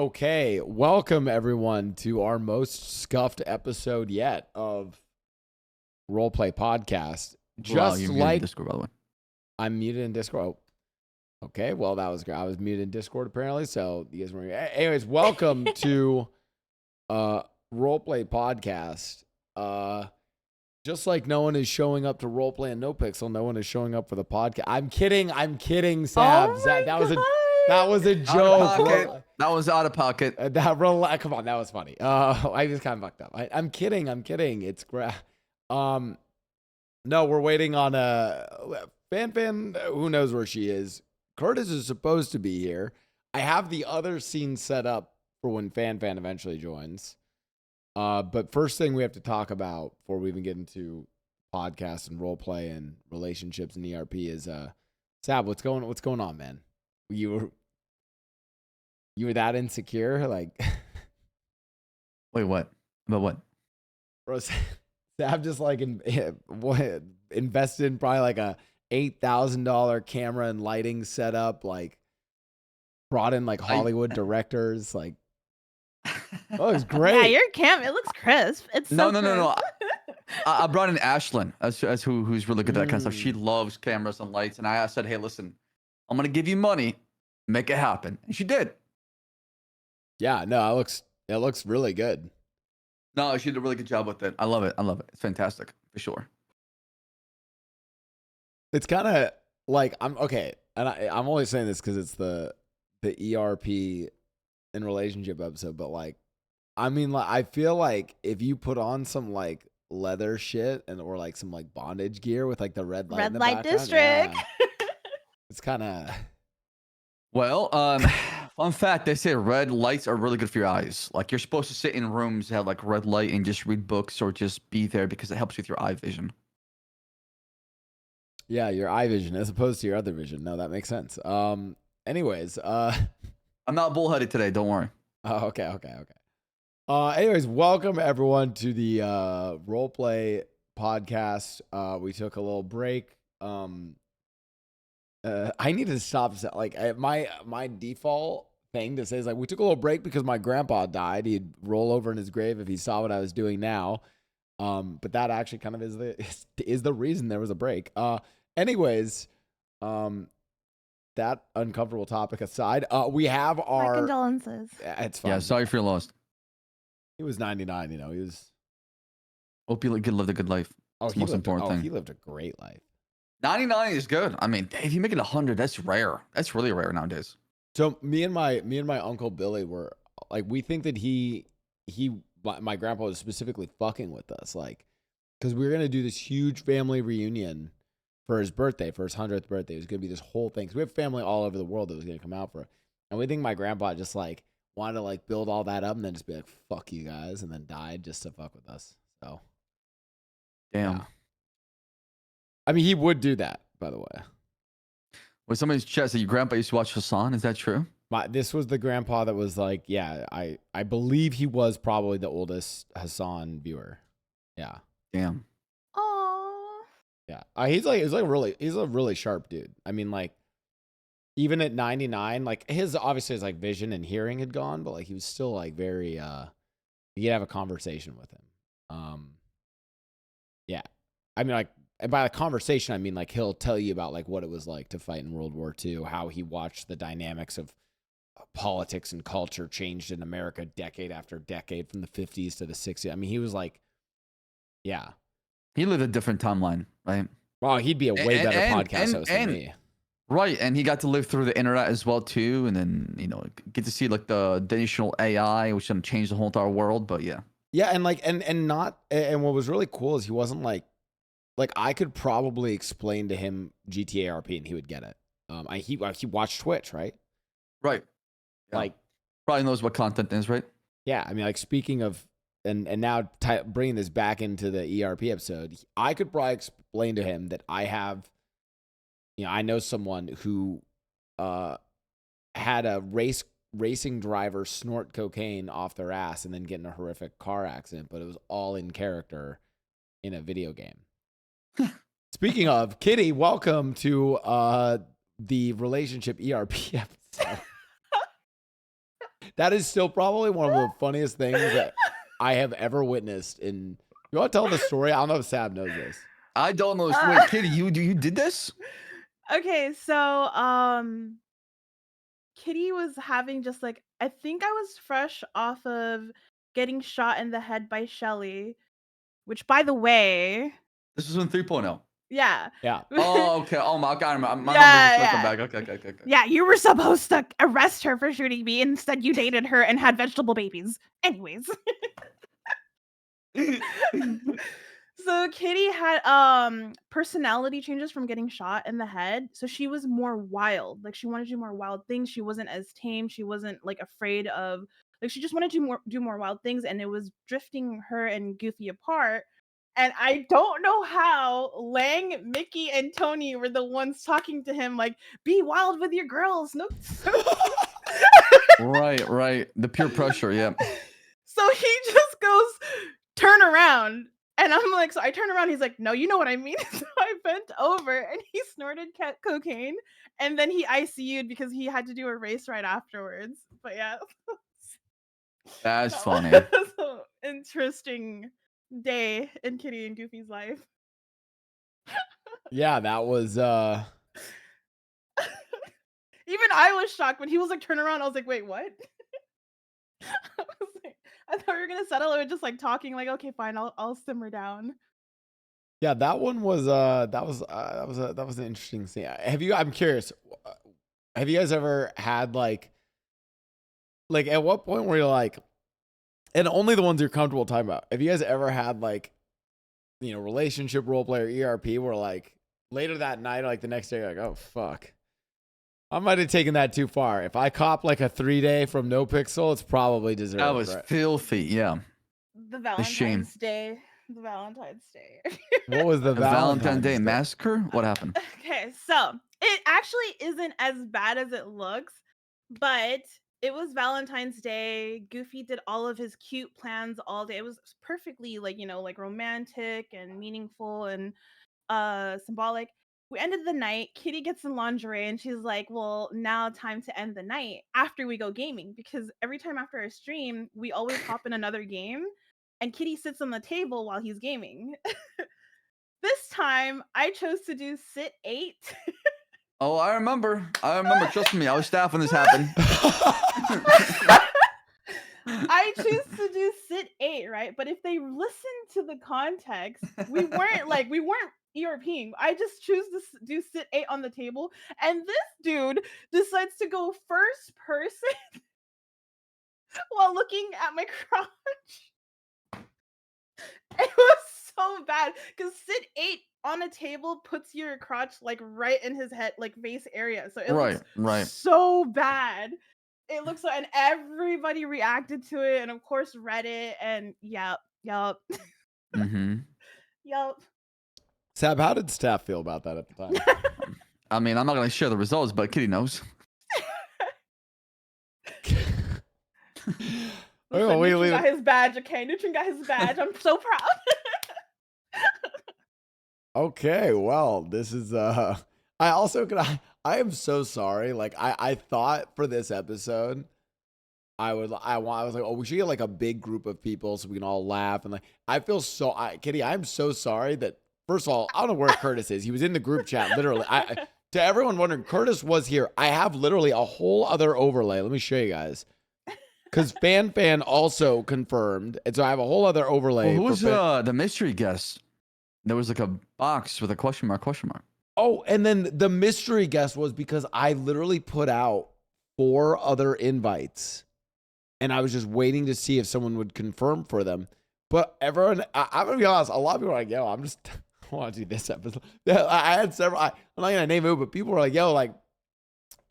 Okay, welcome everyone to our most scuffed episode yet of Roleplay Podcast. Just you're like Discord, by the way. I'm muted in Discord. Oh, okay, well that was great. I was muted in Discord apparently, so you guys weren't. Anyways, welcome to Roleplay Podcast. Just like no one is showing up to Roleplay and NoPixel, no one is showing up for the podcast. I'm kidding, Ssaab. That was a joke. That was out of pocket. Come on, that was funny. I just kind of fucked up. I'm kidding. It's no, we're waiting on FanFan. Who knows where she is? Curtis is supposed to be here. I have the other scene set up for when FanFan eventually joins. But first thing we have to talk about before we even get into podcasts and role play and relationships and ERP is Ssaab, what's going on, man? You were that insecure? Like wait, what? About what? Bro, Ssaab just like invested in probably like a $8,000 camera and lighting setup, like brought in like Hollywood directors, like oh, it's great. Yeah, your cam, it looks crisp. It's so no. I brought in Ashlyn as who's really good at that kind of stuff. She loves cameras and lights, and I said, hey, listen, I'm gonna give you money, make it happen, and she did. Yeah, no, it looks really good. No, she did a really good job with it. I love it. It's fantastic for sure. It's kind of like I'm okay, and I'm only saying this because it's the ERP in relationship episode, but like, I mean, like, I feel like if you put on some like leather shit or like some like bondage gear with like the red light district, yeah, it's kind of. Well, fun fact, they say red lights are really good for your eyes. Like, you're supposed to sit in rooms that have like red light and just read books or just be there because it helps with your eye vision. Yeah, your eye vision as opposed to your other vision. No, that makes sense. Anyways, I'm not bullheaded today, don't worry. Oh, okay. Anyways, welcome everyone to the Roleplay Podcast. We took a little break. I need to stop. Like my default thing to say is like we took a little break because my grandpa died. He'd roll over in his grave if he saw what I was doing now. But that actually kind of is the reason there was a break. Anyways, that uncomfortable topic aside, we have our condolences. It's fine. Yeah, sorry for your loss. He was 99. You know, he was. Hope you lived a good life. That's the most important thing. He lived a great life. 99 is good. I mean, if you make it 100, that's rare. That's really rare nowadays. So me and my uncle Billy were like, we think that my grandpa was specifically fucking with us, like, because we were gonna do this huge family reunion for his birthday, for his 100th birthday. It was gonna be this whole thing. So we have family all over the world that was gonna come out for it, and we think my grandpa just like wanted to like build all that up and then just be like, fuck you guys, and then died just to fuck with us. So, damn. Yeah. I mean, he would do that, by the way. Well, somebody's chat said your grandpa used to watch Hassan. Is that true? This was the grandpa that was like, yeah, I believe he was probably the oldest Hassan viewer. Yeah. Damn. Aww. Yeah. He's a really sharp dude. I mean, like, even at 99, like his like vision and hearing had gone, but like he was still like very you could have a conversation with him. Yeah. I mean, like, and by the conversation, I mean, like, he'll tell you about, like, what it was like to fight in World War II, how he watched the dynamics of politics and culture changed in America decade after decade from the 50s to the 60s. I mean, he was like, yeah. He lived a different timeline, right? Well, he'd be a way better podcast host than me. Right, and he got to live through the internet as well, too, and then, you know, get to see, like, the additional AI, which didn't change the whole entire world, but yeah. Yeah, and, like, and what was really cool is he wasn't, like, I could probably explain to him GTA RP and he would get it. He watched Twitch, right? Right. Yeah. Like, probably knows what content is, right? Yeah, I mean, like, speaking of, and now bringing this back into the ERP episode, I could probably explain to him that I have, you know, I know someone who had a racing driver snort cocaine off their ass and then get in a horrific car accident, but it was all in character in a video game. Speaking of, Kitty, welcome to the relationship ERP episode. That is still probably one of the funniest things that I have ever witnessed. You want to tell the story? I don't know if Ssaab knows this. I don't know. Wait, Kitty, you did this? Okay, so Kitty was having just like I think I was fresh off of getting shot in the head by Shelly, which by the way, This was in 3.0. yeah. Yeah. Oh, okay. Oh my God, my numbers Yeah, are circling yeah. back. Okay. Yeah, you were supposed to arrest her for shooting me. Instead, you dated her and had vegetable babies. Anyways. So Kitty had personality changes from getting shot in the head. So she was more wild. Like she wanted to do more wild things. She wasn't as tame. She wasn't like afraid of like she just wanted to do more wild things, and it was drifting her and Goofy apart. And I don't know how Lang, Mickey, and Tony were the ones talking to him like, be wild with your girls. No. Right. The peer pressure, yeah. So he just goes, turn around. And I'm like, so I turn around. He's like, no, you know what I mean? So I bent over and he snorted cocaine. And then he ICU'd because he had to do a race right afterwards. But yeah. That's That funny. was an interesting day in Kitty and Goofy's life. Yeah, that was Even I was shocked when he was like, turn around. I was like, wait, what? I thought we were gonna settle it with just like talking, like, okay, fine, I'll simmer down. Yeah, that one was that was an interesting scene. I'm curious, have you guys ever had like at what point were you like, and only the ones you're comfortable talking about, have you guys ever had like, relationship role player ERP where like later that night or like the next day you're like, oh fuck, I might have taken that too far. If I cop like a 3-day from NoPixel, it's probably deserved. That was right? filthy, yeah. The Valentine's Day. The Valentine's Day. What was the Valentine's Day massacre? What happened? Okay, so it actually isn't as bad as it looks, but it was Valentine's Day. Goofy did all of his cute plans all day. It was perfectly like, like romantic and meaningful and symbolic. We ended the night. Kitty gets in lingerie and she's like, well, now time to end the night after we go gaming, because every time after our stream, we always hop in another game and Kitty sits on the table while he's gaming. This time I chose to do sit 8. Oh, I remember. Trust me, I was staff when this happened. I choose to do sit 8, right? But if they listen to the context, we weren't ERPing. I just choose to do sit 8 on the table, and this dude decides to go first person while looking at my crotch. It was so bad because sit 8 on a table puts your crotch like right in his head, like face area. So it looks so bad. It looks like, and everybody reacted to it, and of course Reddit, and yep. Mm-hmm. Yep. Ssaab, how did staff feel about that at the time? I mean, I'm not gonna share the results, but Kitty knows. Listen, Nutrin got his badge, okay? Nutrin got his badge. I'm so proud. Okay, well, this is I am so sorry. Like I thought for this episode I was like, oh, we should get like a big group of people so we can all laugh, and like Kitty, I'm so sorry that first of all, I don't know where Curtis is. He was in the group chat literally. To everyone wondering, Curtis was here. I have literally a whole other overlay. Let me show you guys. Because FanFan also confirmed, and so I have a whole other overlay. Well, who was the mystery guest? There was like a box with a question mark. Oh, and then the mystery guest was because I literally put out 4 other invites, and I was just waiting to see if someone would confirm for them. But everyone, I'm gonna be honest, a lot of people are like, "Yo, I want to do this episode." I had several. I'm not gonna name who, but people were like, "Yo, like,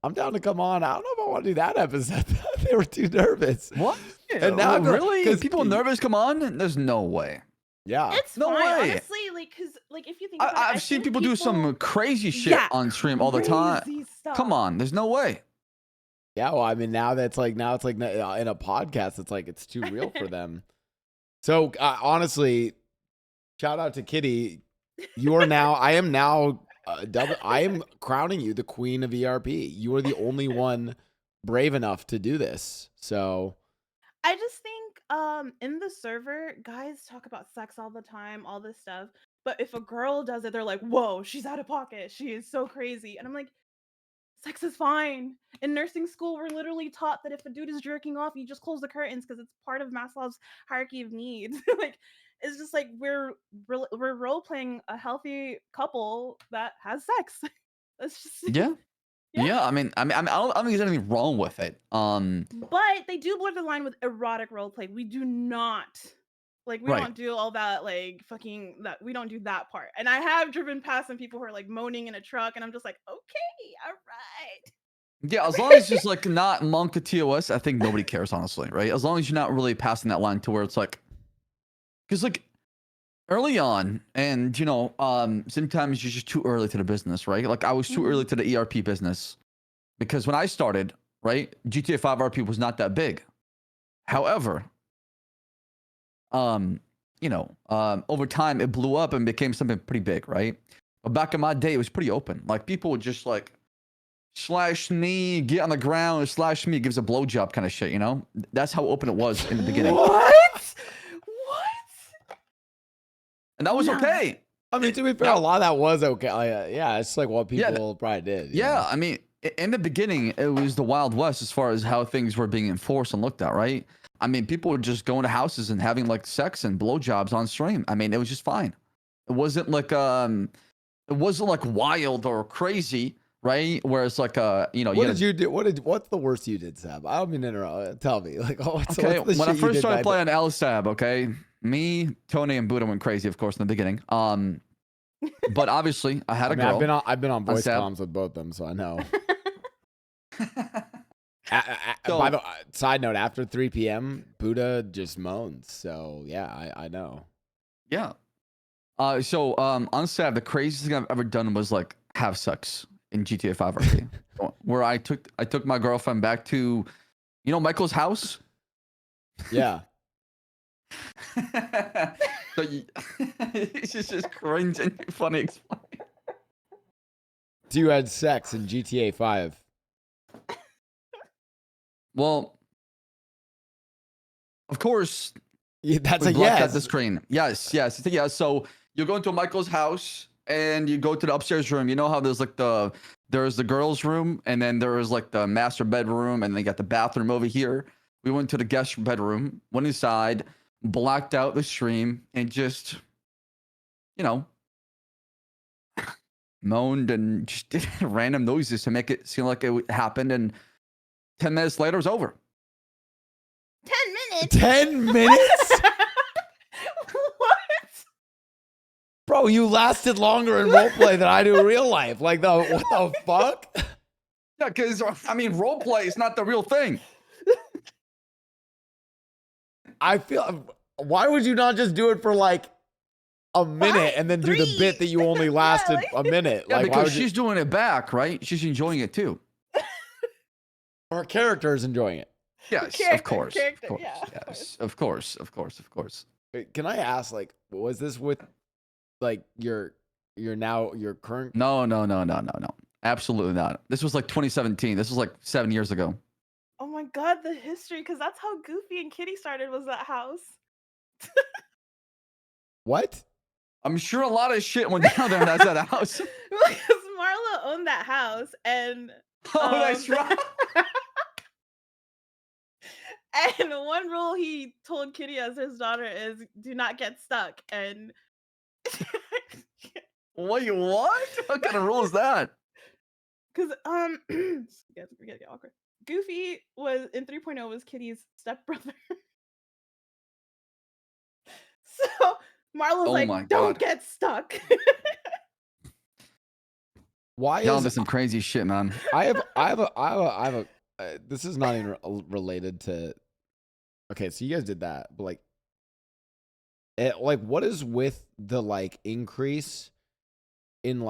I'm down to come on. I don't know if I want to do that episode." They were too nervous. What? And now really? Because people nervous come on? There's no way. Yeah, it's no fine, way. honestly. Like, cause like if you think about I've seen people do some crazy shit on stream all the time. Stuff. Come on, there's no way. Yeah, well, I mean, now it's like in a podcast, it's like it's too real for them. So honestly, shout out to Kitty. You are now. I am now. I am crowning you the queen of ERP. You are the only one brave enough to do this. So I just think in the server, guys talk about sex all the time, all this stuff. But if a girl does it, they're like, "Whoa, she's out of pocket. She is so crazy." And I'm like, sex is fine. In nursing school, we're literally taught that if a dude is jerking off, you just close the curtains because it's part of Maslow's hierarchy of needs. Like, it's just like we're role playing a healthy couple that has sex. That's just Yeah. Yeah. Yeah. I mean, I don't think there's anything wrong with it. But they do blur the line with erotic roleplay. We do not we Right. don't do all that fucking that we don't do that part. And I have driven past some people who are moaning in a truck, and I'm just like, okay, all right. Yeah, as long as it's like not Monka TOS, I think nobody cares, honestly, right? As long as you're not really passing that line to where it's like, because early on, and sometimes you're just too early to the business, right? Like I was too early to the ERP business because when I started, right, GTA 5 RP was not that big. However, over time it blew up and became something pretty big, right? But back in my day, it was pretty open. Like people would just slash knee, get on the ground, slash me, gives a blowjob kind of shit, That's how open it was in the beginning. What? And that was okay. I mean, to be fair, a lot of that was okay. Yeah, it's like what people probably did. Yeah, I mean, in the beginning, it was the Wild West as far as how things were being enforced and looked at, right? I mean, people were just going to houses and having sex and blowjobs on stream. I mean, it was just fine. It wasn't wild or crazy, right? Where it's What did you do? What's the worst you did, Ssaab? I don't mean to interrupt. Tell me. What's the when I shit first you started did playing Ssaab, okay, me, Tony, and Buddha went crazy, of course, in the beginning. But obviously, I had a girl. I've been on voice Ssaab. comms with both of them, so I know. So- By the side note, after 3 p.m., Buddha just moans. So yeah, I know. Yeah. So on Ssaab, the craziest thing I've ever done was have sex in GTA 5 RP, where I took my girlfriend back to, Michael's house. Yeah. So it's just cringe and funny explaining. So you had sex in GTA 5. Well, of course. Yeah, that's we a blacked out yes. the screen. Yes. It's a yes. So you go into Michael's house and you go to the upstairs room. You know how there's there's the girls' room, and then there was the master bedroom, and they got the bathroom over here. We went to the guest bedroom, went inside, blacked out the stream, and just, moaned and just did random noises to make it seem like it happened. And 10 minutes later, it was over. 10 minutes. 10 minutes? What? Bro, you lasted longer in roleplay than I do in real life. What the fuck? Yeah, because, roleplay is not the real thing. I feel. Why would you not just do it for a minute and then do the bit that you only lasted a minute? Yeah, why because would she's doing it back, right? She's enjoying it too. Her character is enjoying it. Yes, of course. Of course. Wait, can I ask, was this with your current? No. Absolutely not. This was 2017. This was 7 years ago. Oh my god, the history, because that's how Goofy and Kitty started, was that house. What? I'm sure a lot of shit went down there at that house. Because Marlo owned that house, and Oh, that's right. and one rule he told Kitty as his daughter is do not get stuck. And Wait, what? What kind of rule is that? because get awkward. Goofy was in 3.0 was Kitty's stepbrother. So Marlo's my don't God. get stuck. Why Y'all is did some crazy shit, man. I have a this is not even related to. Okay, so you guys did that, but what is with the increase in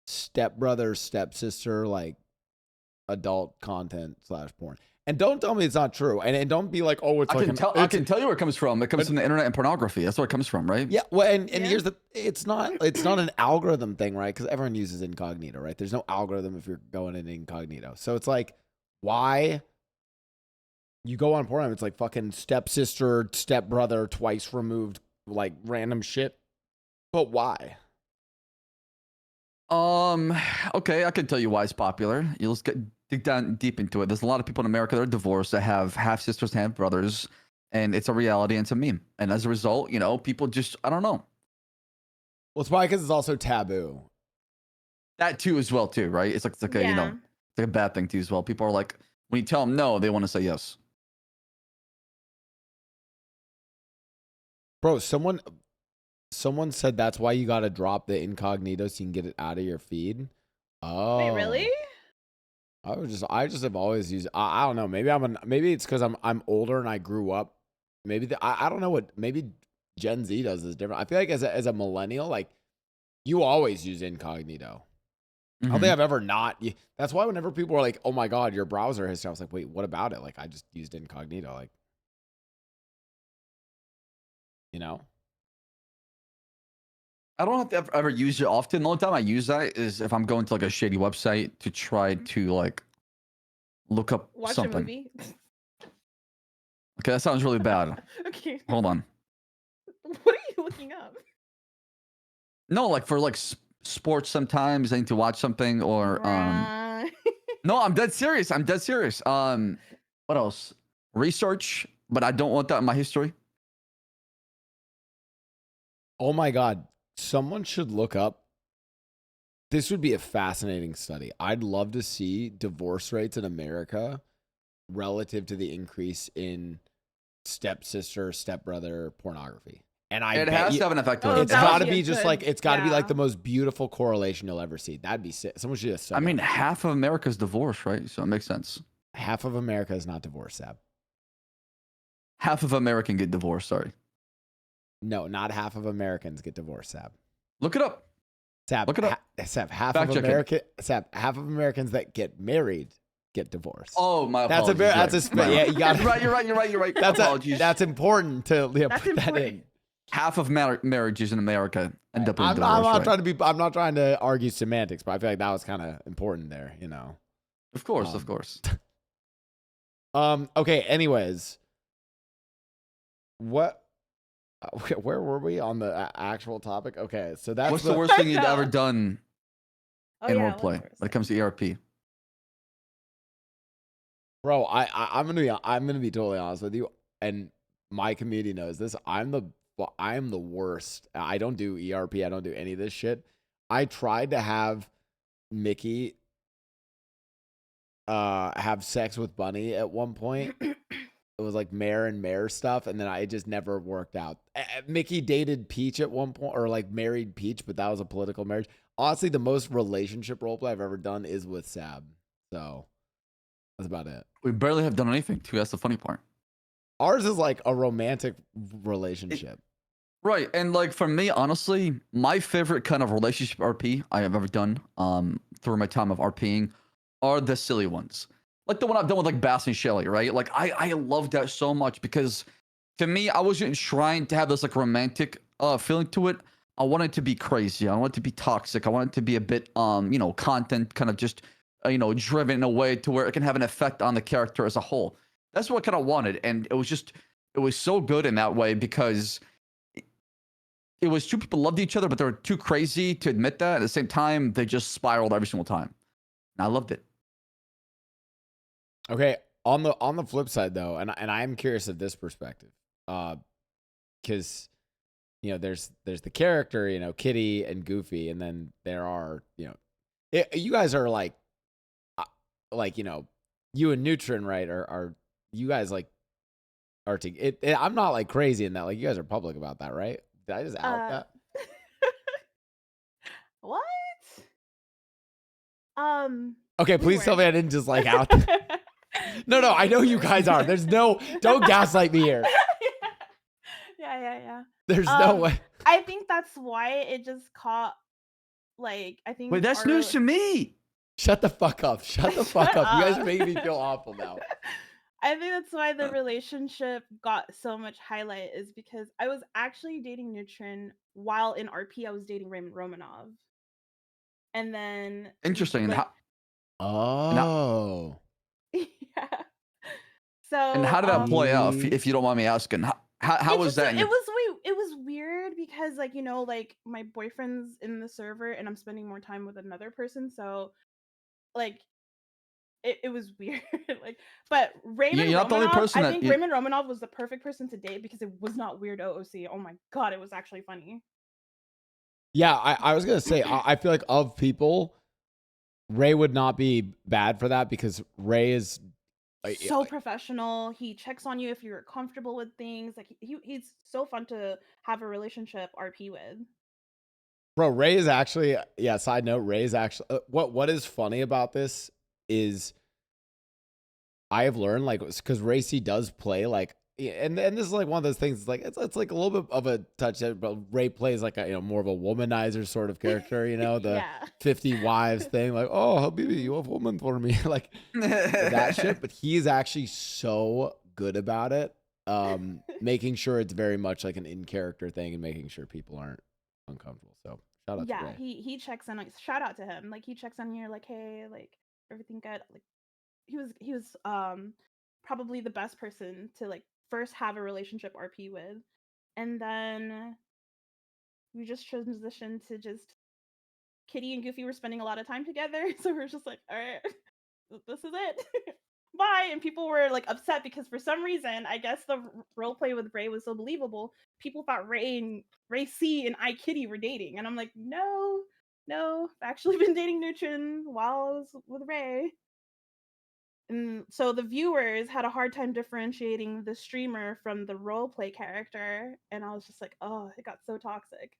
stepbrother, stepsister, adult content / porn? And don't tell me it's not true. And don't be oh, it's I can tell you where it comes from. It comes from the internet and pornography. That's where it comes from, right? Yeah. Well, and here's it's not an algorithm thing, right? Because everyone uses incognito, right? There's no algorithm if you're going in incognito. So it's why you go on Pornhub, it's like fucking stepsister, stepbrother, twice removed, like random shit. But why? Okay, I can tell you why it's popular. You'll dig down deep into it. There's a lot of people in America that are divorced that have half sisters, half brothers, and it's a reality and it's a meme. And as a result, people just, I don't know. Well, it's probably because it's also taboo. That too as well too, right? It's like a it's like a bad thing too as well. People are like, when you tell them no, they want to say yes. Bro, someone said that's why you got to drop the incognito so you can get it out of your feed. Oh, Wait, really? I just have always used. I don't know. Maybe it's because I'm older and I grew up. Maybe I don't know what. Maybe Gen Z does this different. I feel like as a millennial, like you always use incognito. I don't think I've ever not. That's why whenever people are like, "Oh my god, your browser history," I was like, "Wait, what about it?" Like I just used incognito. Like, you know. I don't have to ever use it often. The only time I use that is if I'm going to like a shady website to try to like look up Watch something. a movie. Okay, that sounds really bad. Okay. Hold on. What are you looking up? No, like for like sports sometimes I need to watch something or No, I'm dead serious. What else? Research, but I don't want that in my history. Oh my god, someone should look up. This would be a fascinating study. I'd love to see divorce rates in America relative to the increase in stepsister, stepbrother pornography. And It has to have an effect on Oh, it. It's that got would to be be a just good- like it's got to be like yeah. the most beautiful correlation you'll ever see. That'd be sick. Someone should just. I mean, half of America's divorced, right? So it makes sense. half of America is not divorced, Ssaab. Half of American get divorced. Sorry. No, not half of Americans get divorced, Ssaab. Look it up. Ssaab, Look it up. Ssaab, half Fact of check it. America. Ssaab, half of Americans that get married get divorced. Oh my that's apologies. that's a spin. Yeah, you got You're right. That's apologies. that's important to That's put that important. in. Half of marriages in America end up in I'm divorce. not trying to be. I'm not trying to argue semantics, but I feel like that was kind of important there. You know. Of course. Okay. Anyways, what? Where were we on the actual topic? Okay, so that's What's the worst thing you've ever done Oh, in yeah, roleplay what's when worse? it comes to ERP? Bro, I'm gonna be totally honest with you, and my community knows this. I'm the worst. I don't do ERP. I don't do any of this shit. I tried to have Mickey have sex with Bunny at one point. It was like mayor and mayor stuff, and then it just never worked out. Mickey dated Peach at one point, or like married Peach, but that was a political marriage. Honestly, the most relationship roleplay I've ever done is with Ssaab. So that's about it. We barely have done anything too. That's the funny part. Ours is like a romantic relationship. Right. And like for me, honestly, my favorite kind of relationship RP I have ever done through my time of RPing are the silly ones. Like the one I've done with like Bass and Shelly, right? Like I love that so much because to me, I wasn't trying to have this like romantic feeling to it. I want it to be crazy. I want it to be toxic. I want it to be a bit content kind of just driven in a way to where it can have an effect on the character as a whole. That's what I kind of wanted. And it was so good in that way because it was two people loved each other, but they were too crazy to admit that. At the same time, they just spiraled every single time. And I loved it. Okay, on the flip side though, and I'm curious of this perspective, because there's the character, Kitty and Goofy, and then there are you guys are like you and Neutron, right? Are you guys like I'm not like crazy in that, like you guys are public about that, right? Did I just out that? What? Okay, we please tell me I didn't just like out. No, I know you guys are. Don't gaslight me here. Yeah. There's no way. I think that's why it just caught. Like, I think. Wait, that's news to me. Shut the fuck up. Shut the fuck up. You guys are making me feel awful now. I think that's why the relationship got so much highlight is because I was actually dating Neutron while in RP I was dating Raymond Romanov. And then Interesting. like, Oh. So And how did that play out? Mm. If you don't mind me asking, how was that? it was weird because like like my boyfriend's in the server and I'm spending more time with another person, so like it was weird. Like, but Raymond You're not the only Romanov, person I that think Raymond Romanov was the perfect person to date because it was not weird OOC. Oh my god, it was actually funny. Yeah, I was gonna say I feel like of people, Ray would not be bad for that because Ray is So professional. He checks on you if you're comfortable with things. Like he's so fun to have a relationship RP with. bro. Ray is actually Side note: Ray is actually what is funny about this is I have learned like because Ray C does play like and this is like one of those things. Like it's like a little bit of a touch, but Ray plays like a more of a womanizer sort of character. The Yeah. 50 wives thing. Like, oh, Habibi, you have a woman for me. Like that shit. But he's actually so good about it. Making sure it's very much like an in character thing and making sure people aren't uncomfortable. So shout out to Ray. He checks in. Like, shout out to him. Like he checks on you. Like, hey, like everything good. Like he was probably the best person to like first have a relationship RP with, and then we just transitioned to just Kitty and Goofy were spending a lot of time together, so we're just like, all right, this is it. Bye. And people were like upset because for some reason, I guess the role play with Ray was so believable. People thought Ray C and iKitty were dating, and I'm like, no, I've actually been dating Neutron while I was with Ray. And so the viewers had a hard time differentiating the streamer from the roleplay character, and I was just like, oh, it got so toxic.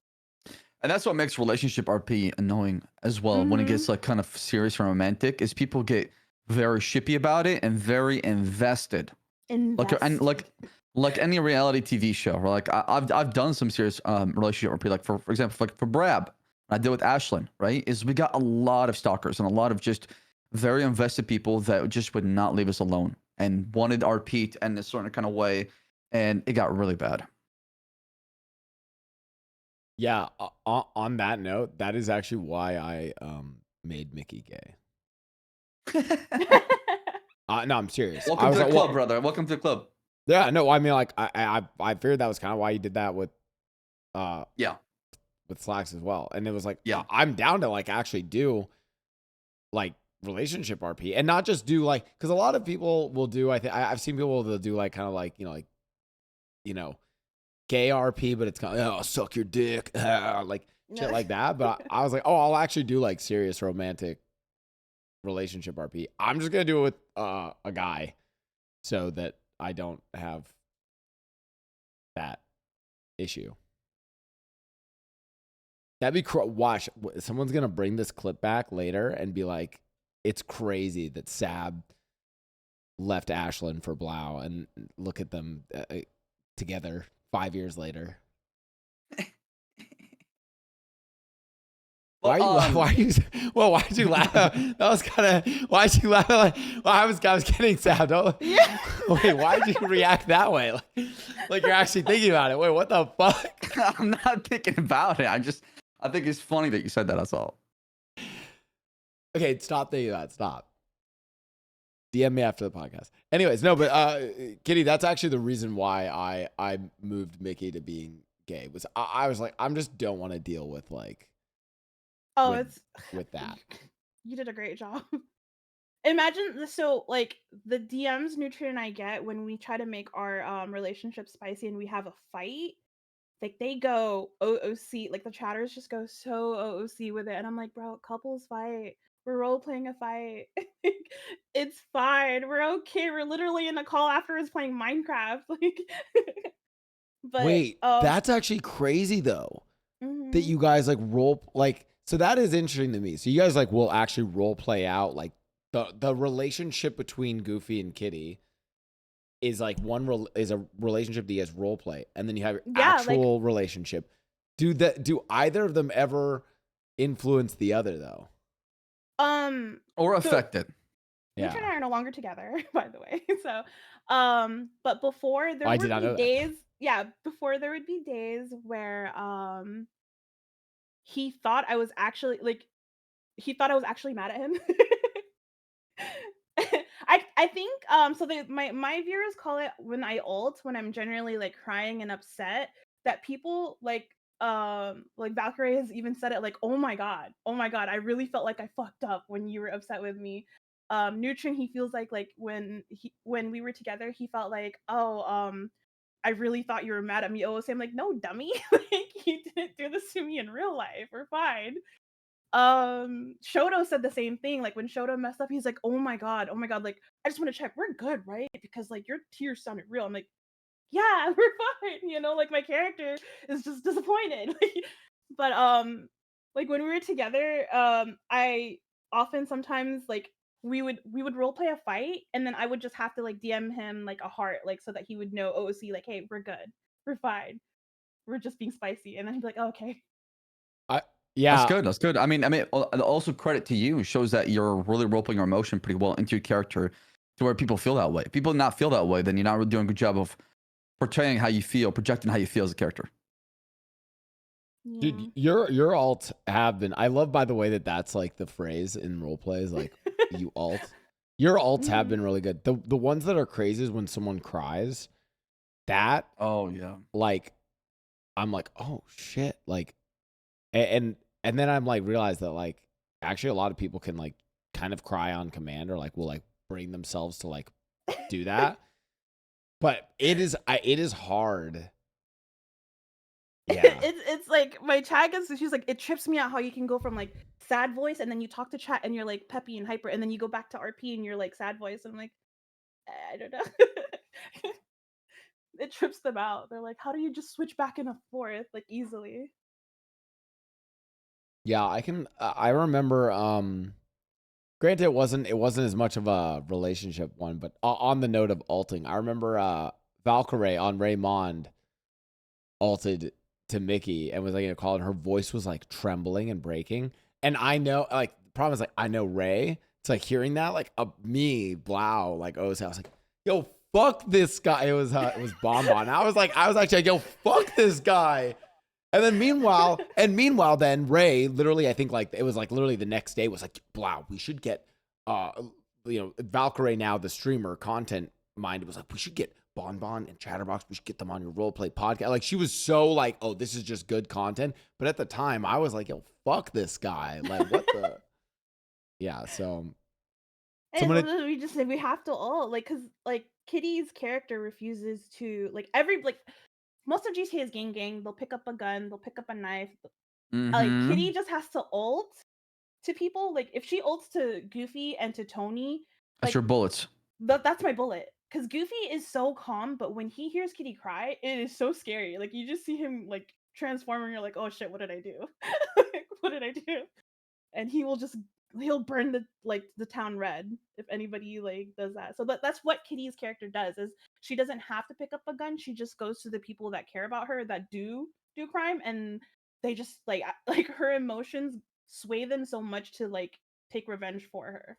And that's what makes relationship RP annoying as well. When it gets like kind of serious and romantic, is people get very shippy about it and very invested. Like any reality TV show. Or like I've done some serious relationship RP. Like for example, like for Brab, I did with Ashlyn. Right? Is we got a lot of stalkers and a lot of just very invested people that just would not leave us alone and wanted RP to end a certain kind of way, and it got really bad. Yeah, on that note, that is actually why I made Mickey gay. No, I'm serious. Welcome to the club, brother. Welcome to the club. Yeah, no, I mean like I figured that was kind of why you did that with with Slacks as well. And it was like, yeah, I'm down to like actually do like relationship RP and not just do like because a lot of people will do I've seen people that do like kind of like gay RP, but it's kind of suck your dick, like shit like that. But I was like, oh, I'll actually do like serious romantic relationship RP. I'm just gonna do it with a guy, so that I don't have that issue. That'd be watch. Someone's gonna bring this clip back later and be like, it's crazy that Ssaab left Ashlyn for Blau, and look at them together 5 years later. Why are you? Well, why'd you laugh? That was kind of. Why'd you laugh? Like, well, I was getting Ssaab. Yeah. Wait, why'd you react that way? Like you're actually thinking about it. Wait, what the fuck? I'm not thinking about it. I think it's funny that you said that. That's all. Okay, stop thinking about it. Stop. DM me after the podcast. Anyways, no, but Kitty, that's actually the reason why I moved Mickey to being gay. Was I was like, I'm just don't want to deal with like. With that. You did a great job. Imagine so like the DMs Nutri and I get when we try to make our relationship spicy and we have a fight, like they go OOC, like the chatters just go so OOC with it, and I'm like, bro, couples fight. We're role playing a fight. It's fine. We're okay. We're literally in a call after us playing Minecraft. Like, but wait, that's actually crazy though. That you guys like so that is interesting to me. So you guys like will actually role play out like the relationship between Goofy and Kitty is like is a relationship that you guys role play, and then you have your actual relationship. Do either of them ever influence the other though? Or affected. Yeah. Nutri and I are no longer together, by the way. So, but before there would be days. Yeah, before there would be days where he thought I was actually mad at him. I think so my viewers call it when I ult, when I'm generally like crying and upset, that people like Valkyrie has even said it, like, oh my god, I really felt like I fucked up when you were upset with me. Neutron, he feels like when we were together, he felt like, oh, I really thought you were mad at me. Oh, so I'm like, no, dummy. Like, you didn't do this to me in real life. We're fine. Shoto said the same thing. Like, when Shoto messed up, he's like, oh my god, like, I just want to check we're good, right? Because like your tears sounded real. I'm like, yeah, we're fine. Like, my character is just disappointed. But like when we were together, I often sometimes like we would role play a fight, and then I would just have to like DM him like a heart, like, so that he would know OOC, like, hey, we're good, we're fine, we're just being spicy, and then he'd be like, oh, okay. I That's yeah. good. That's good. I mean, also credit to you. It shows that you're really role playing your emotion pretty well into your character, to where people feel that way. If people not feel that way, then you're not really doing a good job of portraying how you feel, projecting how you feel as a character. Yeah. Dude, your alt have been. I love, by the way, that that's like the phrase in role plays, like you alt. Your alts have been Mhm. really good. The ones that are crazy is when someone cries. That Oh yeah. like I'm like, oh shit, like, and then I'm like realize that like actually a lot of people can like kind of cry on command, or like will like bring themselves to like do that. But it is hard. Yeah. It's like my chat gets, she's like, it trips me out how you can go from like sad voice, and then you talk to chat and you're like peppy and hyper, and then you go back to RP and you're like sad voice, and I'm like, I don't know. It trips them out. They're like, how do you just switch back and forth like easily? Yeah, I remember granted it wasn't as much of a relationship one, but on the note of alting, I remember Valkyrie on Raymond alted to Mickey and was like in a call, and her voice was like trembling and breaking. And I know, like, the problem is like I know Ray. It's like hearing that, like, me, Blau, like, I was like, yo, fuck this guy. It was Bonbon. I was actually like, yo, fuck this guy. And then meanwhile, then Ray literally, I think like it was like literally the next day was like, Blau, we should get, uh, Valkyrie, now the streamer content mind, was like, we should get Bonbon and Chatterbox. We should get them on your roleplay podcast. Like, she was so like, oh, this is just good content. But at the time, I was like, yo, fuck this guy. Like, what the? Yeah. So And someone, we just say we have to all like, cause like Kitty's character refuses to like every like most of GTA's gang. They'll pick up a gun, they'll pick up a knife. Like, Mm-hmm. Kitty just has to ult to people. Like, if she ults to Goofy and to Tony, That's like, your bullets. that's my bullet. Because Goofy is so calm, but when he hears Kitty cry, it is so scary. Like, you just see him like transform, and you're like, oh shit, what did I do? Like, what did I do? And he'll burn the town red if anybody like does that. So that's what Kitty's character does, is she doesn't have to pick up a gun. She just goes to the people that care about her, that do crime, and they just like her emotions sway them so much to like take revenge for her.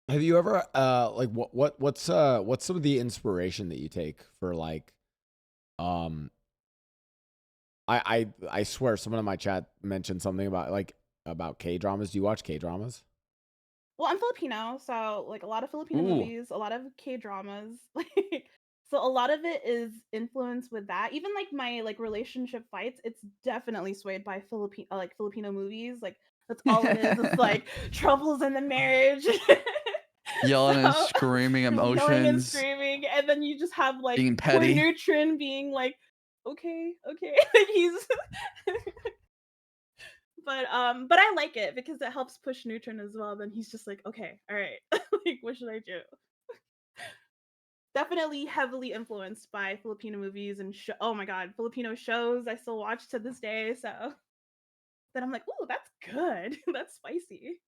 have you ever like what's some of the inspiration that you take for like um I swear someone in my chat mentioned something about like about K dramas. Do you watch K dramas? Well, I'm Filipino, so like a lot of Filipino Ooh. movies, a lot of K dramas, like, so a lot of it is influenced with that. Even like my like relationship fights, it's definitely swayed by Filipino movies. Like, that's all it is. It's like troubles in the marriage. Yelling and So screaming yelling and emotions, screaming, and then you just have like being poor petty. Neutron being like, okay, like he's but I like it because it helps push Neutron as well. Then he's just like, okay, all right, like, what should I do? Definitely heavily influenced by Filipino movies and oh my god, Filipino shows I still watch to this day. So then I'm like, ooh, that's good. That's spicy.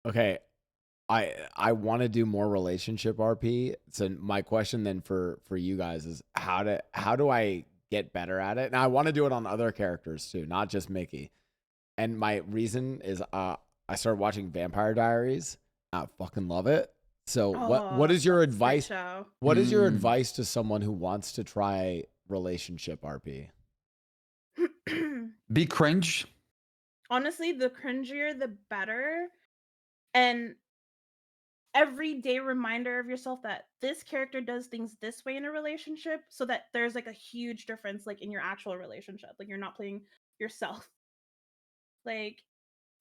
Okay, I want to do more relationship RP. So my question then for you guys is how do I get better at it? Now I want to do it on other characters too, not just Mickey. And my reason is I started watching Vampire Diaries. I fucking love it. So what Oh, is your great advice? show. What is your Mm. advice to someone who wants to try relationship RP? Be cringe. Honestly, the cringier the better. And everyday reminder of yourself that this character does things this way in a relationship, so that there's like a huge difference like in your actual relationship. Like you're not playing yourself. Like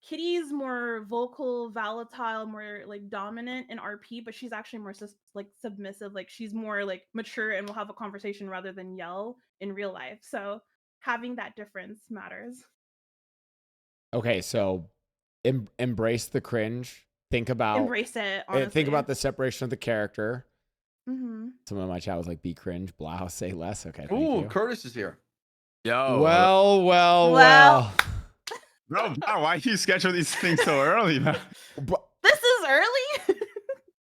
Kitty's more vocal, volatile, more like dominant in RP, but she's actually more like submissive. Like she's more like mature and will have a conversation rather than yell in real life. So having that difference matters. Okay, so embrace the cringe. Think about Embrace it. Honestly. Think about the separation of the character. Mm-hmm. Someone in my chat was like, "Be cringe, Blau, say less." Okay. Ooh, Curtis is here. Yo. Well. Bro, why you schedule these things so early, man? Bro, This is early.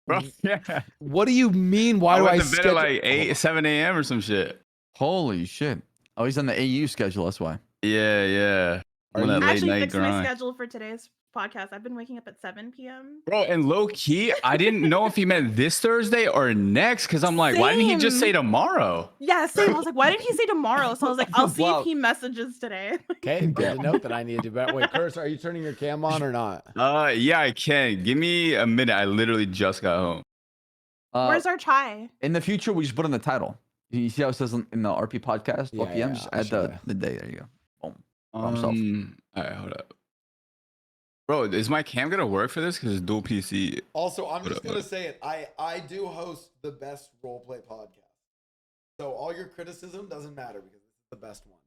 Bro, yeah. what do you mean? Why do I went to bed schedule at like 8, 7 a.m. or some shit? Holy shit. Oh, he's on the AU schedule. That's why. Yeah. Are On you- that I late actually night fixed my grind. schedule for today's podcast. I've been waking up at 7 p.m. Bro, and low key, I didn't know if he meant this Thursday or next because I'm like, why didn't he just say Same. tomorrow? Yeah, same. I was like, why did he say tomorrow? So I was like, I'll see Wow. if he messages today. Okay, good to note that I need to do better. Wait, Curtis, are you turning your cam on or not? Yeah, I can. Give me a minute. I literally just got home. Where's our chai? In the future, we just put in the title. You see how it says in the RP podcast, 12 Yeah, p.m. yeah, Just I'll add show the day. There you go. Boom. All right, hold up. Bro, is my cam gonna work for this? Because it's dual PC. Also, I'm just gonna say it. I do host the best roleplay podcast. So all your criticism doesn't matter because it's the best one.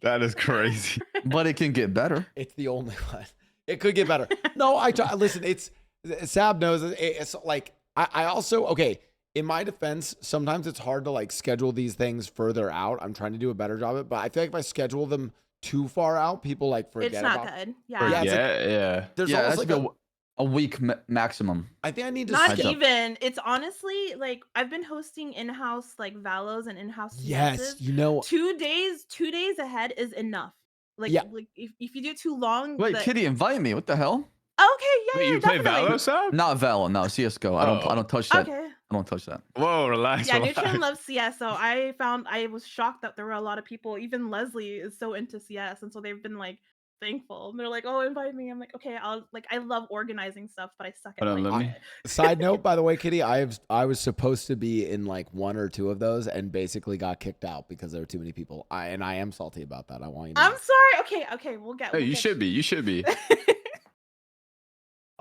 That is crazy. But it can get better. It's the only one. It could get better. No, listen, it's Ssaab knows it's like I also okay, in my defense, sometimes it's hard to like schedule these things further out. I'm trying to do a better job of it, but I feel like if I schedule them too far out, people like forget It's not about good. Yeah, Yeah. it's like- Yeah. There's Yeah, almost that's like like a week maximum. I think I need to Not schedule. even. It's honestly like I've been hosting in-house like Valos and in-house Yes, CSs. you know 2 days ahead is enough. Like, Yeah. like if you do too long. Wait, the... Kitty, invite me. What the hell? Okay, yeah, Wait, yeah, you play definitely. Valo, Sab? Not Valo. No, CS:GO. I don't touch that. Okay. I don't touch that. Whoa, relax. Yeah, relax. Nutrien loves CS, so I was shocked that there were a lot of people. Even Leslie is so into CS, and so they've been like thankful. They're like, "Oh, invite me." I'm like, "Okay, I'll like." I love organizing stuff, but I suck at Hold on, playing let me- it. Side note, by the way, Kitty, I was supposed to be in like 1 or 2 of those and basically got kicked out because there were too many people. I am salty about that. I want you to I'm know. sorry. Okay, we'll get. Hey, we'll you get should be. You should be.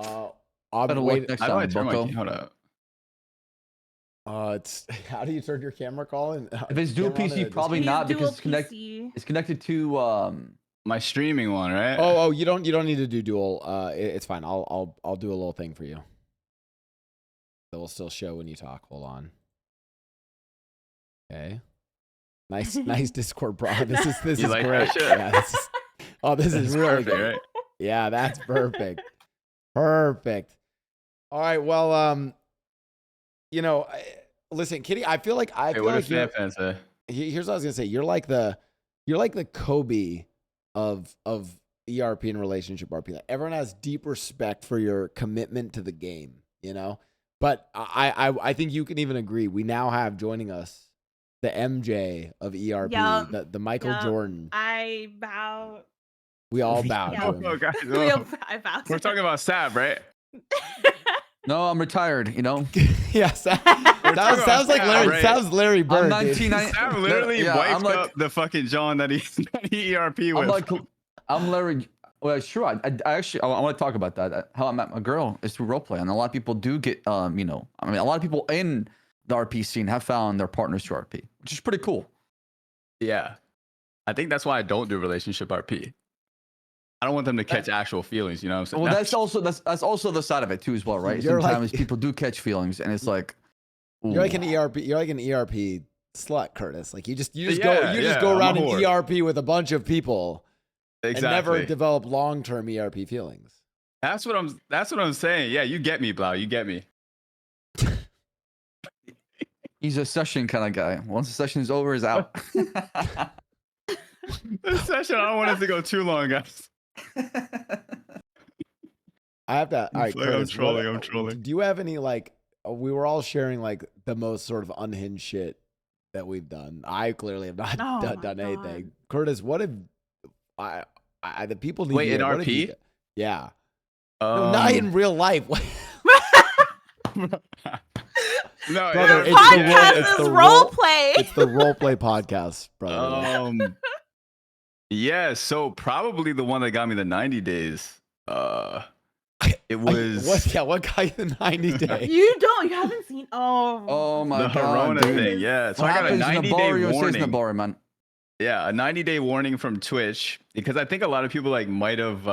I'll Better wait. look next How do I time, turn my bucko. Hold up. It's how do you turn your camera call? And If it's dual camera on PC, or probably He's not dual because PC. it's connected to My streaming one, right? Oh, you don't need to do dual. It's fine. I'll do a little thing for you. That will still show when you talk. Hold on. Okay. Nice Discord, bro. This is You like great. that shit? Yeah, this is That's really perfect, good. right? Yeah, that's perfect. Perfect. All right. Well, listen, Kitty. I feel like Hey, what does FanFan say? here's what I was gonna say. You're like the Kobe of ERP and relationship RP. Like, everyone has deep respect for your commitment to the game, you know. But I think you can even agree. We now have joining us the MJ of ERP, Yup. the Michael Yup. Jordan. I bow. We all bow Yeah. to him. Oh, guys, I bow. we're talking about Ssaab, right? no, I'm retired, you know. Yes, that talking sounds about like Ssaab, Larry. right? Sounds Larry Bird. I'm dude. 1990 Ssaab literally Yeah, wiped I'm like- up the fucking John that he ERP with. I'm like, I'm Larry. Well, sure. I actually, I want to talk about that. How I met my girl is through roleplay, and a lot of people do get, a lot of people in the RP scene have found their partners through RP, which is pretty cool. Yeah. I think that's why I don't do relationship RP. I don't want them to catch actual feelings, you know what I'm saying? Well, that's also the side of it too, as well, right? You're like- Sometimes people do catch feelings, and it's like, You're like ooh. an ERP. You're like an ERP slut, Curtis. Like you just go Yeah, go I'm around a an whore. ERP with a bunch of people exactly. and never develop long-term ERP feelings. That's what I'm saying. Yeah, you get me, Blau. You get me. He's a session kind of guy. Once the session is over, he's out. This session, I don't want it to go too long, guys. I have to. All right, I'm Curtis, trolling, I'm trolling. Do you have any like? We were all sharing like the most sort of unhinged shit that we've done. I clearly have not Oh my done God. anything. Curtis, what if the people need Wait, you, in what have you RP? done? Yeah. No, not in real life. No, Brother, The it's the podcast it's is the roleplay. It's the roleplay podcast, brother. Yeah, so probably the one that got me the 90 days. It was What got you the 90 days? You haven't seen. Oh my the god, Harona dude. thing. Yeah, so What I got a happens in a 90-day bar, you stays in a warning. bar, man. Yeah, a 90-day warning from Twitch because I think a lot of people like might have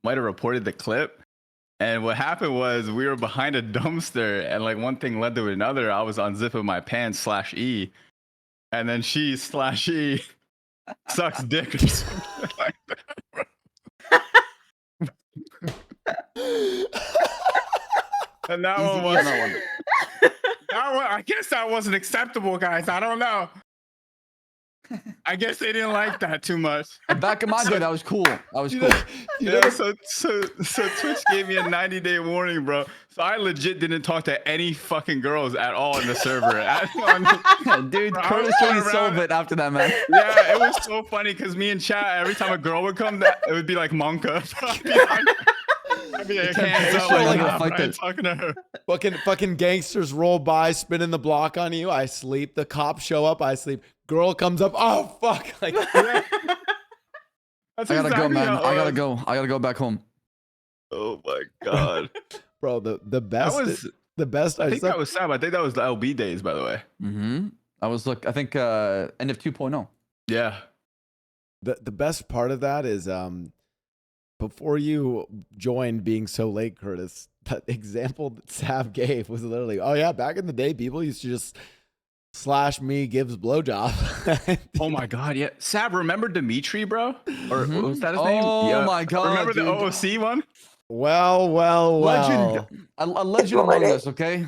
reported the clip. And what happened was we were behind a dumpster and like one thing led to another. I was unzipping my pants /E, and then she /E sucks dick or something like that. And that one was I guess that wasn't acceptable, guys. I don't know. I guess they didn't like that too much. Back in my day, that was cool. That was cool. Yeah, so Twitch gave me a 90-day warning, bro. So I legit didn't talk to any fucking girls at all in the server. Dude, Bro, Curtis joined celibate after that, man. Yeah, it was so funny because me and chat, every time a girl would come, it would be like Monka. I'd be like, hands up, like, I ain't talking to her. Fucking gangsters roll by, spinning the block on you. I sleep. The cops show up. I sleep. Girl comes up. Oh fuck! Like, I gotta go, man. I gotta go. I gotta go back home. Oh my god, bro, the best. That was the best. I think that was Ssaab. I think that was the LB days, by the way. Mm-hmm. I was I think end of 2.0. Yeah. The best part of that is before you joined being so late, Curtis, that example that Ssaab gave was literally, oh yeah, back in the day, people used to just /me gives blowjob. Oh my god, yeah. Ssaab, remember Dimitri, bro? Or was that his name? Oh my god. Remember dude. the OOC one? Well. Legend. A legend among us, okay?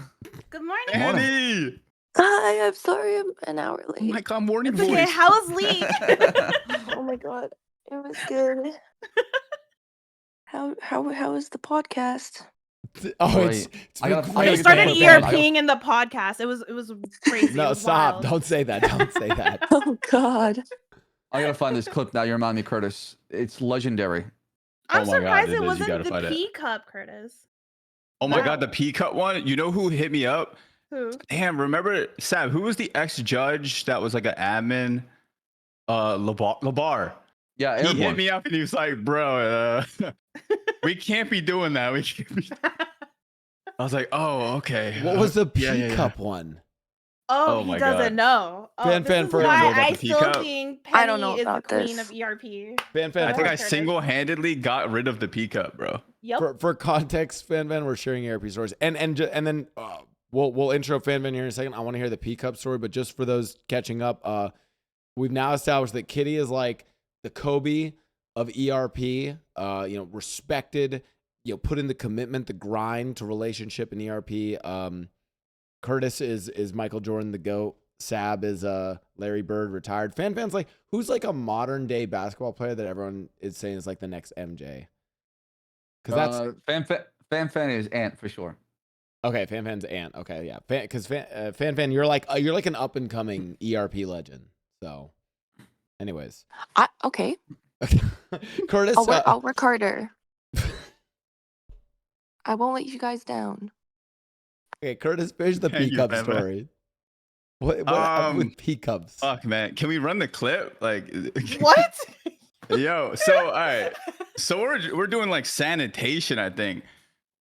Good morning. Annie! Hi, I'm sorry I'm an hour Oh late. my god, morning It's voice. okay. How was Lee? Oh my god, it was good. How is the podcast? Oh, Wait, I gotta They get started the clip. ERPing in the podcast. It was crazy. no, It was stop! wild. Don't say that. Don't say that. Oh god. I gotta find this clip now. You remind me, Curtis. It's legendary. I'm Oh my God, surprised it it is. You wasn't gotta the find it. P cup, Curtis. Oh my Wow. god, the P cut one. You know who hit me up? Who? Damn, remember Ssaab, who was the ex-judge that was like an admin? Labar. Yeah, He airborne. hit me up and he was like, bro, we can't be doing that. We can't be. I was like, oh, okay. What was the P Yeah. cup one? Oh, Oh he my doesn't know. Oh, Fan this is for why know about I the P still cup. think I don't Penny know is the about queen this. of ERP. Fan. I think I Curtis. single-handedly got rid of the P cup, bro. Yep. For context, FanFan, we're sharing ERP stories, and then we'll intro FanFan here in a second. I want to hear the P cup story, but just for those catching up, we've now established that Kitty is like the Kobe of ERP. Respected. Put in the commitment, the grind to relationship in ERP. Curtis is Michael Jordan, the GOAT. Ssaab is Larry Bird, retired. FanFan's like, who's like a modern day basketball player that everyone is saying is like the next MJ? Because that's FanFan is Ant for sure. okay. FanFan's Ant. Okay, yeah. Because FanFan, you're like an up and coming ERP legend. So, anyways, Okay. Curtis. I'll work harder. I won't let you guys down. Okay, Curtis, finish the Thank P you, cup FanFan. story. What happened with P cups? Fuck, man. Can we run the clip? Like, What? yo. So, all right. So we're doing like sanitation. I think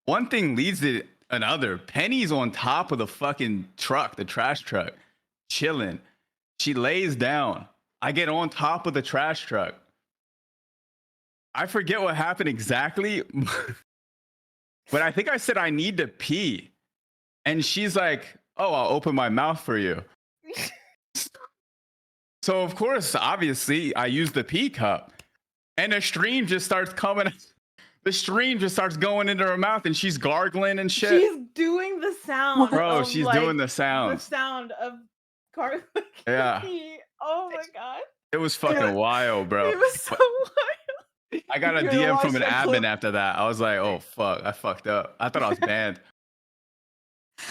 one thing leads to another. Penny's on top of the fucking truck, the trash truck, chilling. She lays down. I get on top of the trash truck. I forget what happened exactly, but I think I said I need to pee. And she's like, oh, I'll open my mouth for you. So, of course, obviously, I use the pee cup. And the stream just starts coming. The stream just starts going into her mouth and she's gargling and shit. She's doing the sound. Bro, of, she's like, doing the The sounds. sound of garlic. Yeah. Oh my god. It was fucking wild, bro. It was so wild. I got a You gotta DM watch from an that clip. admin after that. I was like, oh, fuck. I fucked up. I thought I was banned.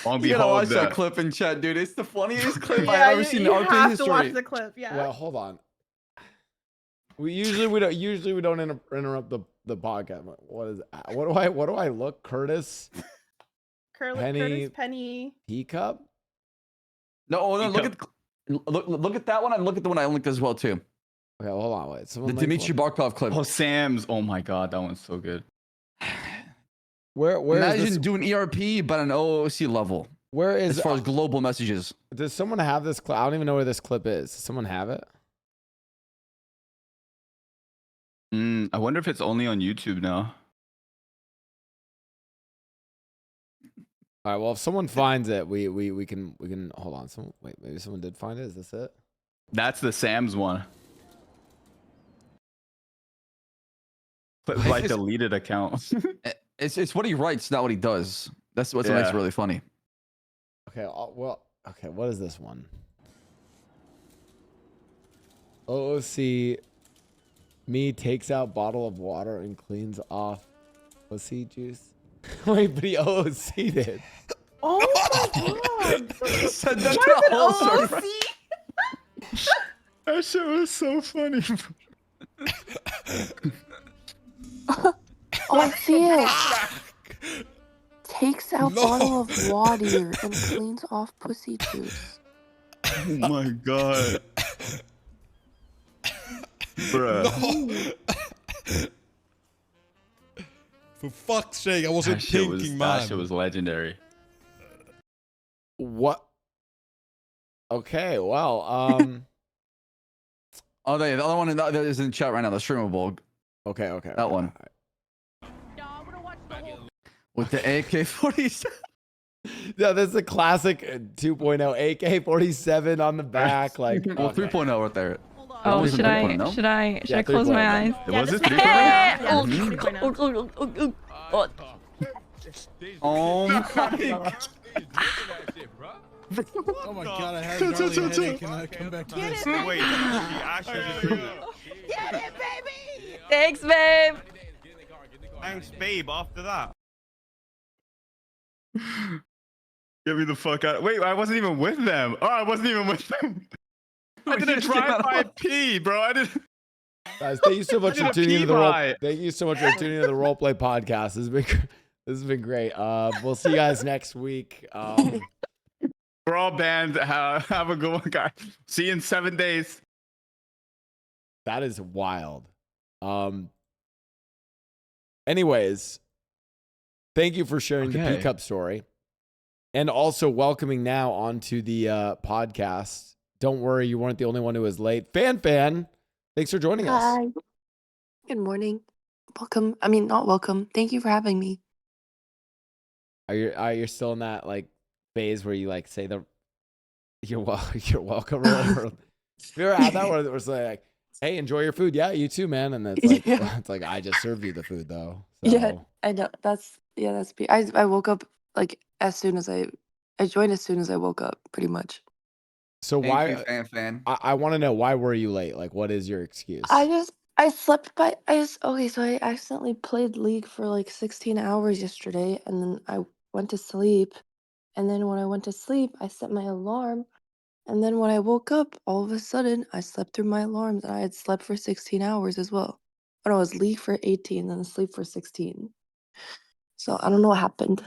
On You gotta watch behold, that clip in chat, dude. It's the funniest clip Yeah, I've ever you, seen in you RP have history. to watch the clip. Yeah. Well, hold on. We don't interrupt the podcast. What do I look, Curtis? Curtis, Penny. Teacup? No, look at that one and look at the one I linked as well too. Okay, hold on. Wait. The Someone Dmitry Barkov clip. Oh, Sam's. Oh my god, that one's so good. Where Imagine is this? doing ERP but an OOC level Where is as far as global messages. Does someone have this clip? I don't even know where this clip is. Does someone have it? I wonder if it's only on YouTube now. All right. Well, if someone finds it, we can hold on. Wait, maybe someone did find it. Is this it? That's the Sam's one. But like deleted account. It's what he writes, not what he does. That's what makes it really funny. Okay. Well. Okay. What is this one? OOC. Me takes out bottle of water and cleans off pussy juice. Wait, but he OOC'd it. Oh my god! Said that What to is a whole an server. OOC? That shit was so funny. Oh, I see it. Takes out bottle of water and cleans off pussy juice. Oh my god. Bruh. For fuck's sake, I wasn't thinking, man. That shit was legendary. What? Okay. Well. Oh, the other one that is in chat right now, the streamable. Okay. That one. With the AK-47. Yeah, this is a classic 2.0 AK-47 on the back. Like, Well, 3.0 right there. Oh, Wasn't should I 3.0? should I Yeah, close my eyes? Was it 3.0? Yeah, this is Mm-hmm. 3.0. Oh my god. Oh my god, I had a gnarly headache and I come back to this. Wait, she actually just threw that. Get it, baby! Thanks, babe. Thanks, babe, after that. Get me the fuck out. Wait, I wasn't even with them. Oh, I wasn't even with them. I did a drive-by pee, bro. I did. guys, thank you so much I for did a tuning into the role. pee-by. Thank you so much for tuning into the Roleplay Podcast. This has been great. We'll see you guys next week. We're all banned. Have a good one, guys. See you in 7 days. That is wild. Anyways, thank you for sharing the Okay. P-Cup story. And also welcoming now onto the podcast. Don't worry, you weren't the only one who was late. FanFan, thanks for joining us. Hi. Good morning. Welcome. I mean, not welcome. Thank you for having me. Are you still in that like phase where you like say you're welcome? Have you ever had that where it's like, hey, enjoy your food? Yeah, you too, man. And it's like Yeah. it's like I just served you the food though. So. Yeah, I know. That's me. I woke up like as soon as I joined as soon as I woke up, pretty much. So why? FanFan? I want to know, why were you late? Like, what is your excuse? I slept by okay, so I accidentally played League for like 16 hours yesterday, and then I went to sleep, and then when I went to sleep, I set my alarm, and then when I woke up, all of a sudden, I slept through my alarms, and I had slept for 16 hours as well. But I was League for 18, then sleep for 16. So I don't know what happened.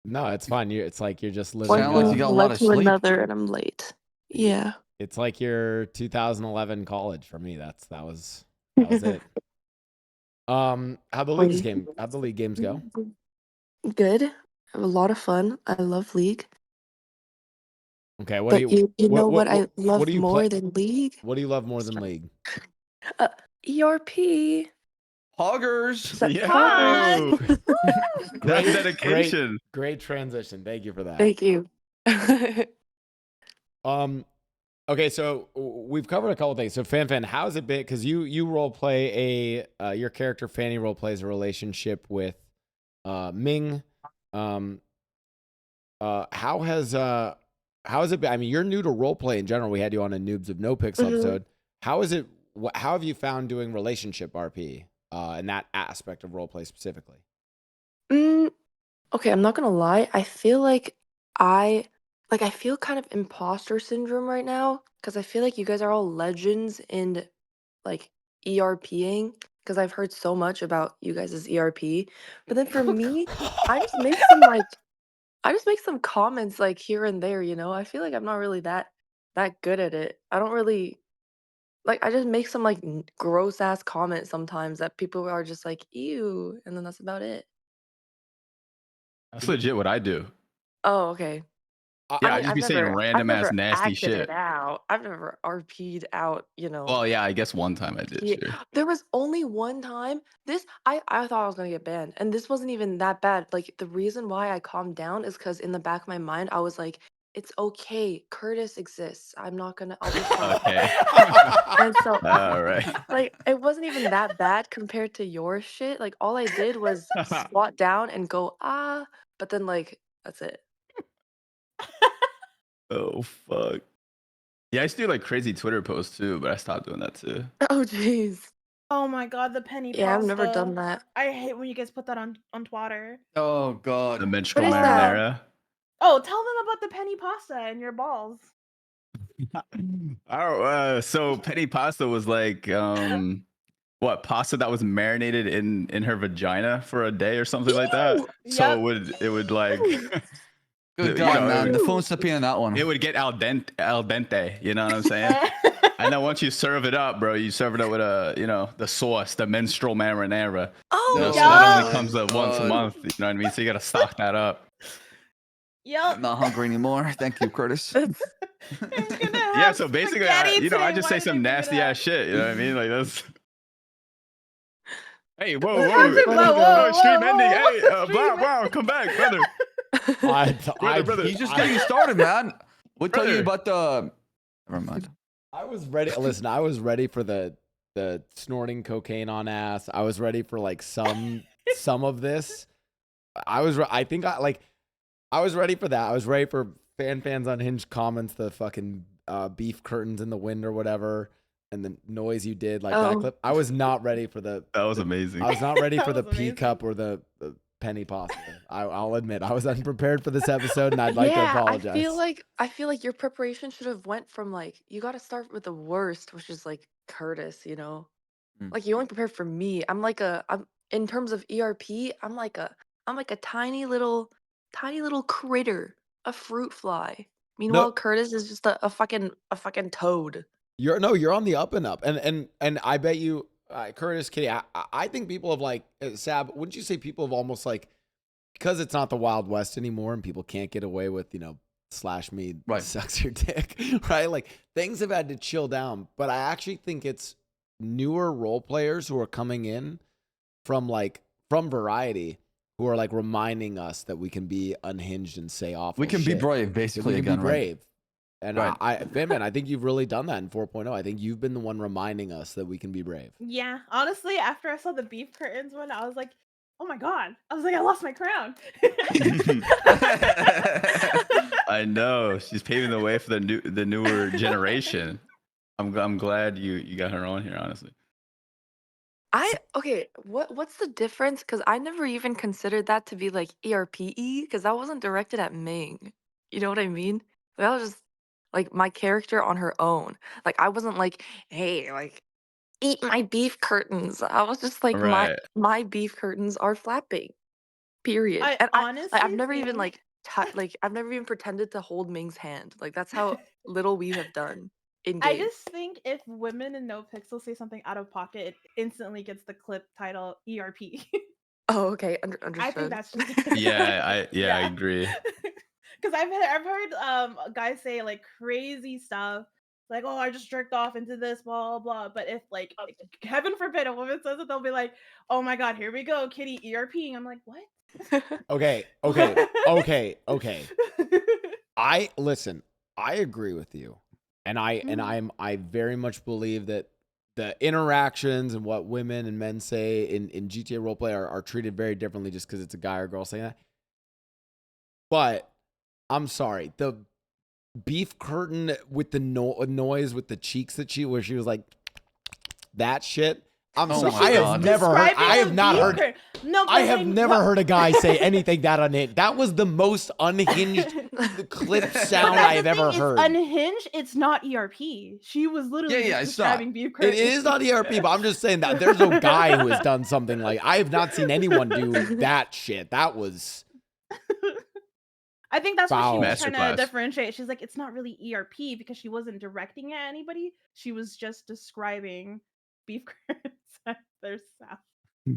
No, it's fine. It's like you're just living. One Sound like you thing got a lot led of to sleep. another, and I'm late. Yeah. It's like your 2011 college for me. That was it. How'd the league games go? Good. I have a lot of fun. I love League. Okay, what But do you you know what I what love do you more play- than League? what do you love more than League? ERP. Hoggers. Yo, that's Great- dedication. Great transition. Thank you for that. Thank you. Okay, so we've covered a couple things. So FanFan, how's it been? Because you role play your character Fanny role plays a relationship with Ming. How has it been? I mean, you're new to role play in general. We had you on a Noobs of NoPixel Mhm. episode. How is it? How have you found doing relationship RP and that aspect of role play specifically? Okay, I'm not gonna lie. I feel like I feel kind of imposter syndrome right now because I feel like you guys are all legends in like ERPing because I've heard so much about you guys' ERP. But then for me, I just make some like I just make some comments like here and there, you know. I feel like I'm not really that good at it. I don't really like. I just make some like gross ass comments sometimes that people are just like ew, and then that's about it. That's legit what I do. Oh, okay. Yeah, I mean, just be saying I've random ass never nasty acted shit. it out. I've never RP'd out, you know. Well, yeah, I guess one time I did. Yeah, Sure. there was only one time. This I thought I was gonna get banned, and this wasn't even that bad. Like the reason why I calmed down is because in the back of my mind I was like, "It's okay. Curtis exists. I'm not gonna. I'll be fine." Okay. And so, All right. like, it wasn't even that bad compared to your shit. Like, all I did was squat down and go ah, but then like that's it. Oh fuck. Yeah, I used to do like crazy Twitter posts too, but I stopped doing that too. Oh jeez. Oh my god, the penny Yeah, I've pasta. never done that. I hate when you guys put that on Twitter. Oh The god. menstrual What is that? marinara. Oh, tell them about the penny pasta and your balls. So penny pasta was like what pasta that was marinated in her vagina for a day or something like that. Ew! So Yep. it would like Ew! Good you God, know, man. The Ew. phone slipping on that one. it would get al dente, you know what I'm saying? And then once you serve it up, bro, you serve it up with the sauce, the menstrual marinara. Oh, So yeah. that only Yuck. comes up once a month, you know what I mean? So you gotta stock that up. Yep. I'm not hungry anymore. Thank you, Curtis. I'm gonna Yeah, have so basically, spaghetti I today. just Why say did some you bring it nasty up? ass shit, you know what I mean? Like that's. Hey, whoa, That's whoa, pretty Whoa, funny, whoa, though. oh, stream whoa, ending. whoa, Hey, whoa, Blau, stream Blau, come back, brother. I He's just I getting started, man. We'll tell you Brother. about the. Never mind. I was ready. Listen, I was ready for the snorting cocaine on ass. I was ready for like some of this. I think I was ready for that. I was ready for fans unhinged comments, the fucking beef curtains in the wind or whatever, and the noise you did like that Oh. clip. I was not ready for the. That was amazing. I was not ready That for the was pea amazing. cup or the penny pasta. I'll admit I was unprepared for this episode, and I'd like to Yeah, apologize. I feel like your preparation should have went from like you got to start with the worst, which is like Curtis, you know. Mm. Like you only prepared for me. I'm in terms of ERP, I'm like a tiny little critter, a fruit fly. Meanwhile, Curtis is just a fucking toad. You're on the up and up, and I bet you, Curtis, Kitty, I think people have like Ssaab. Wouldn't you say people have almost like because it's not the Wild West anymore, and people can't get away with slash me Right. sucks your dick, right? Like things have had to chill down, but I actually think it's newer role players who are coming in from Variety who are like reminding us that we can be unhinged and say awful. We can be shit. brave, That basically, we can again, be brave. And Right. FanFan, I think you've really done that in 4.0. I think you've been the one reminding us that we can be brave. Yeah, honestly, after I saw the beef curtains one, I was like, oh my god. I was like, I lost my crown. I know she's paving the way for the newer generation. I'm glad you got her on here, honestly. Okay, what's the difference? Because I never even considered that to be like ERPE, because that wasn't directed at Ming. You know what I mean? That was just like my character on her own. Like I wasn't like, hey, like eat my beef curtains. I was just like Right. my beef curtains are flapping. Period. I And I've honestly never even think- I've never even pretended to hold Ming's hand. Like that's how little we have done in I game. just think if women in NoPixel say something out of pocket, it instantly gets the clip title ERP. Oh, okay, I understood. think that's just Yeah, I agree. Because I've heard guys say like crazy stuff, like, oh, I just jerked off into this, blah blah blah. But if like heaven forbid a woman says it, they'll be like, oh my god, here we go, Kitty ERPing. I'm like, what? Okay. I agree with you. And I very much believe that the interactions and what women and men say in GTA roleplay are treated very differently just because it's a guy or girl saying that. But I'm sorry, the beef curtain with the noise with the cheeks where she was like that shit. I'm Oh sorry. my I have God. never heard. Describing I a have not beef heard. curtain. No, I but have like, never what- heard a guy say anything that unhinged. That was the most unhinged clip But sound that's I the have ever thing, heard. It's unhinged. It's not ERP. She was literally Yeah, just it's not. describing beef It curtains. is not ERP, but I'm just saying that there's no guy who has done something like I have not seen anyone do that shit. That was I think that's what she was trying Masterclass. to differentiate. She's like, it's not really ERP because she wasn't directing it at anybody. She was just describing beef curds at their Ssaab.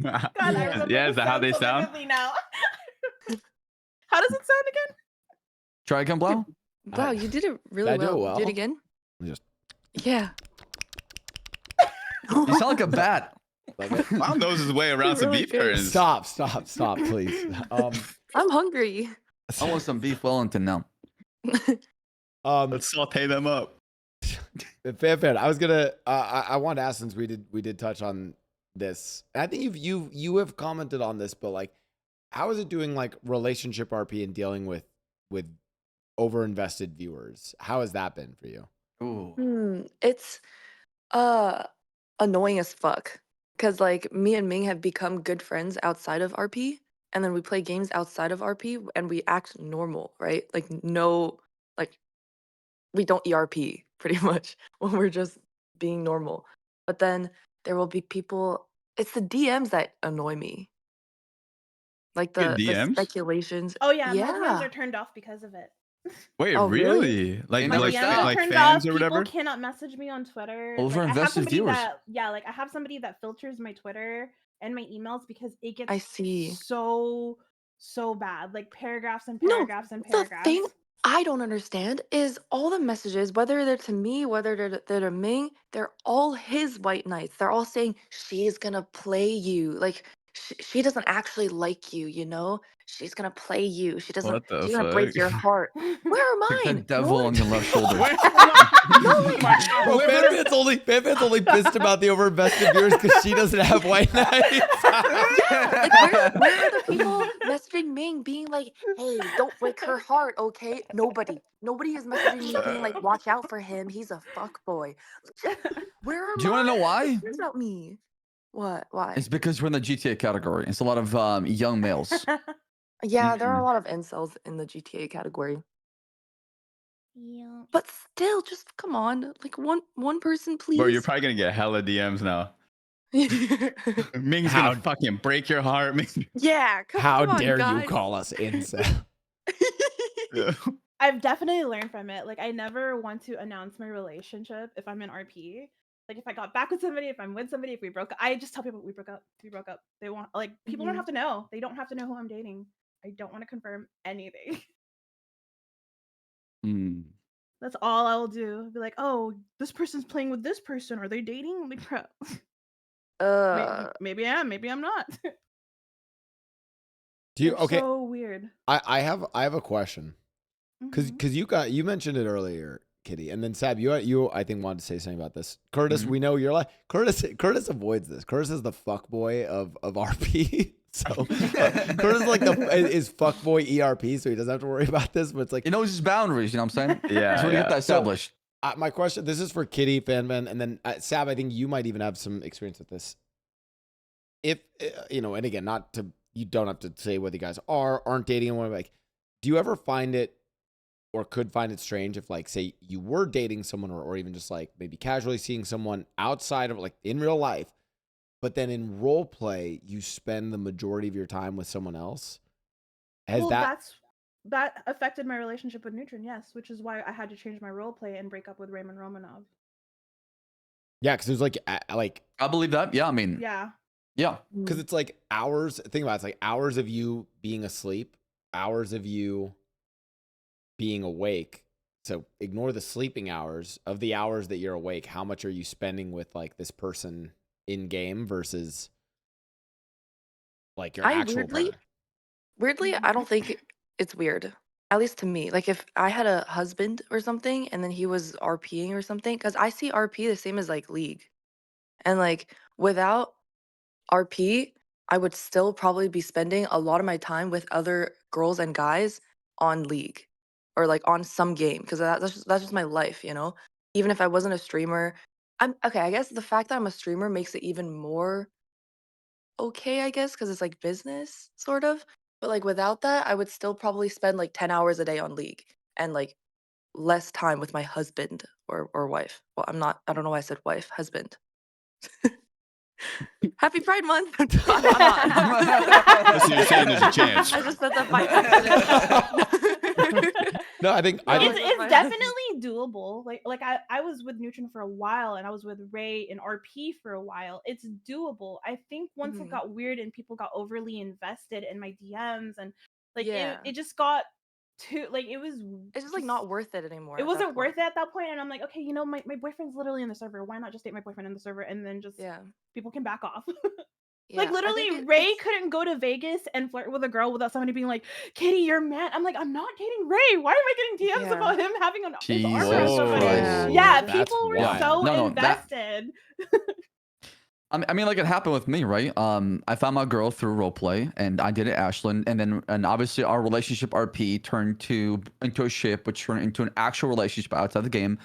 God, I Yeah. remember Yeah, the is that how they so sound? vividly now. How does it sound again? Try again, Blau. Wow, you did it really I do it well. Do well? it again. Just Yeah. You sound like a bat. love it. Wow knows his way around some Really beef good. curtains. Stop, please. I'm hungry. I want some beef Wellington now. Let's saute them up. FanFan, I was gonna. I wanted to ask, since we did touch on this. And I think you have commented on this, but like, how is it doing like relationship RP and dealing with overinvested viewers? How has that been for you? Ooh. It's annoying as fuck. Cause like me and Ming have become good friends outside of RP, and then we play games outside of RP, and we act normal, right? Like no, like we don't ERP pretty much when we're just being normal. But then there will be people. It's the DMs that annoy me. Like Good the DMs? speculations. Oh yeah, my DMs Yeah. are turned off because of it. Wait, Oh, really? really? Like, Ain't My no like, DMs stop. are like turned fans off. or whatever? People cannot message me on Twitter. Overinvested I have somebody viewers. I have somebody that filters my Twitter and my emails because it gets I see. so bad. Like paragraphs and No, paragraphs and the paragraphs. thing I don't understand is all the messages, whether they're to me, whether they're to Ming, they're all his white knights. They're all saying she's gonna play you. Like she doesn't actually like you, you know? She's gonna play you. She doesn't. What the She's gonna break your fuck? heart. Where are Like the mine? devil No on your left shoulder. Wait. Bro, FanFan's only pissed about the overinvested viewers because she doesn't have white knights. Yeah, like where are the people messaging Ming being like, hey, don't break her heart, okay? Nobody is messaging me being like, watch out for him. He's a fuck boy. Where are Do you want to know why? mine? Cares about me? What? Why? It's because we're in the GTA category. It's a lot of young males. Yeah, there are a lot of incels in the GTA category. Yeah. But still, just come on, like one person, please. Bro, you're probably gonna get hella DMs now. Ming's How- gonna fucking break your heart. Yeah, How come on, dare you guys. call us incel? I've definitely learned from it. Like I never want to announce my relationship if I'm in RP. Like if I got back with somebody, if I'm with somebody, if we broke up, I just tell people we broke up. We broke up. They want like people don't Mhm. have to know. They don't have to know who I'm dating. I don't want to confirm anything. Mm. That's all I'll do. Be like, oh, this person's playing with this person. Are they dating? Like, bro, maybe I am. Maybe I'm not. Do you They're okay? So weird. I have a question because Mhm. you mentioned it earlier, Kitty, and then Ssaab, you I think wanted to say something about this. Curtis, Mhm. we know you're like Curtis avoids this. Curtis is the fuckboy of RP. So Curtis is like is fuckboy ERP, so he doesn't have to worry about this. But it's like He knows his boundaries. You know what I'm saying? Yeah, That's when you get that So- established. my question. This is for Kitty, FanFan, and then Ssaab. I think you might even have some experience with this. If you know, and again, not to you don't have to say whether you guys aren't dating anyone. Like, do you ever find it or could find it strange if, like, say you were dating someone or even just like maybe casually seeing someone outside of like in real life, but then in role play you spend the majority of your time with someone else? Has Well, that that affected my relationship with Neutron, yes, which is why I had to change my role play and break up with Raymond Romanov. yeah? Because it was like I believe that. Yeah, I mean, Yeah. yeah. because it's like hours. Think about it, it's like hours of you being asleep, hours of you being awake. So ignore the sleeping hours. Of the hours that you're awake, how much are you spending with like this person in game versus like your I actual partner? Weirdly, I don't think it's weird. At least to me. Like if I had a husband or something and then he was RPing or something, because I see RP the same as like League. And like without RP, I would still probably be spending a lot of my time with other girls and guys on League or like on some game because that's just my life, you know? Even if I wasn't a streamer, I'm okay. I guess the fact that I'm a streamer makes it even more okay, I guess, because it's like business sort of. But like without that, I would still probably spend like 10 hours a day on League and like less time with my husband or wife. Well, I don't know why I said wife, husband. Happy Pride Month. I'm not. So you're saying there's a chance. I just said that by accident. No, I think I It's, think it's definitely doable. Like I was with Neutron for a while, and I was with Ray in RP for a while. It's doable. I think once it Mhm. got weird and people got overly invested in my DMs, and like Yeah. it just got too like it was It's just like not worth it anymore. it at that wasn't worth point. it at that point, and I'm like, okay, you know, my boyfriend's literally in the server. Why not just date my boyfriend in the server, and then just Yeah. people can back off. Yeah. Like I think literally, Ray it's couldn't go to Vegas and flirt with a girl without somebody being like, "Kitty, you're mad." I'm like, I'm not dating Ray. Why am I getting DMs Yeah. about him having his armor on Jesus somebody? Christ. Yeah, That's people were wild. so No, that- invested. I mean, like it happened with me, right? I found my girl through roleplay, and I did it Ashland, and obviously our relationship RP turned into a ship, which turned into an actual relationship outside the game.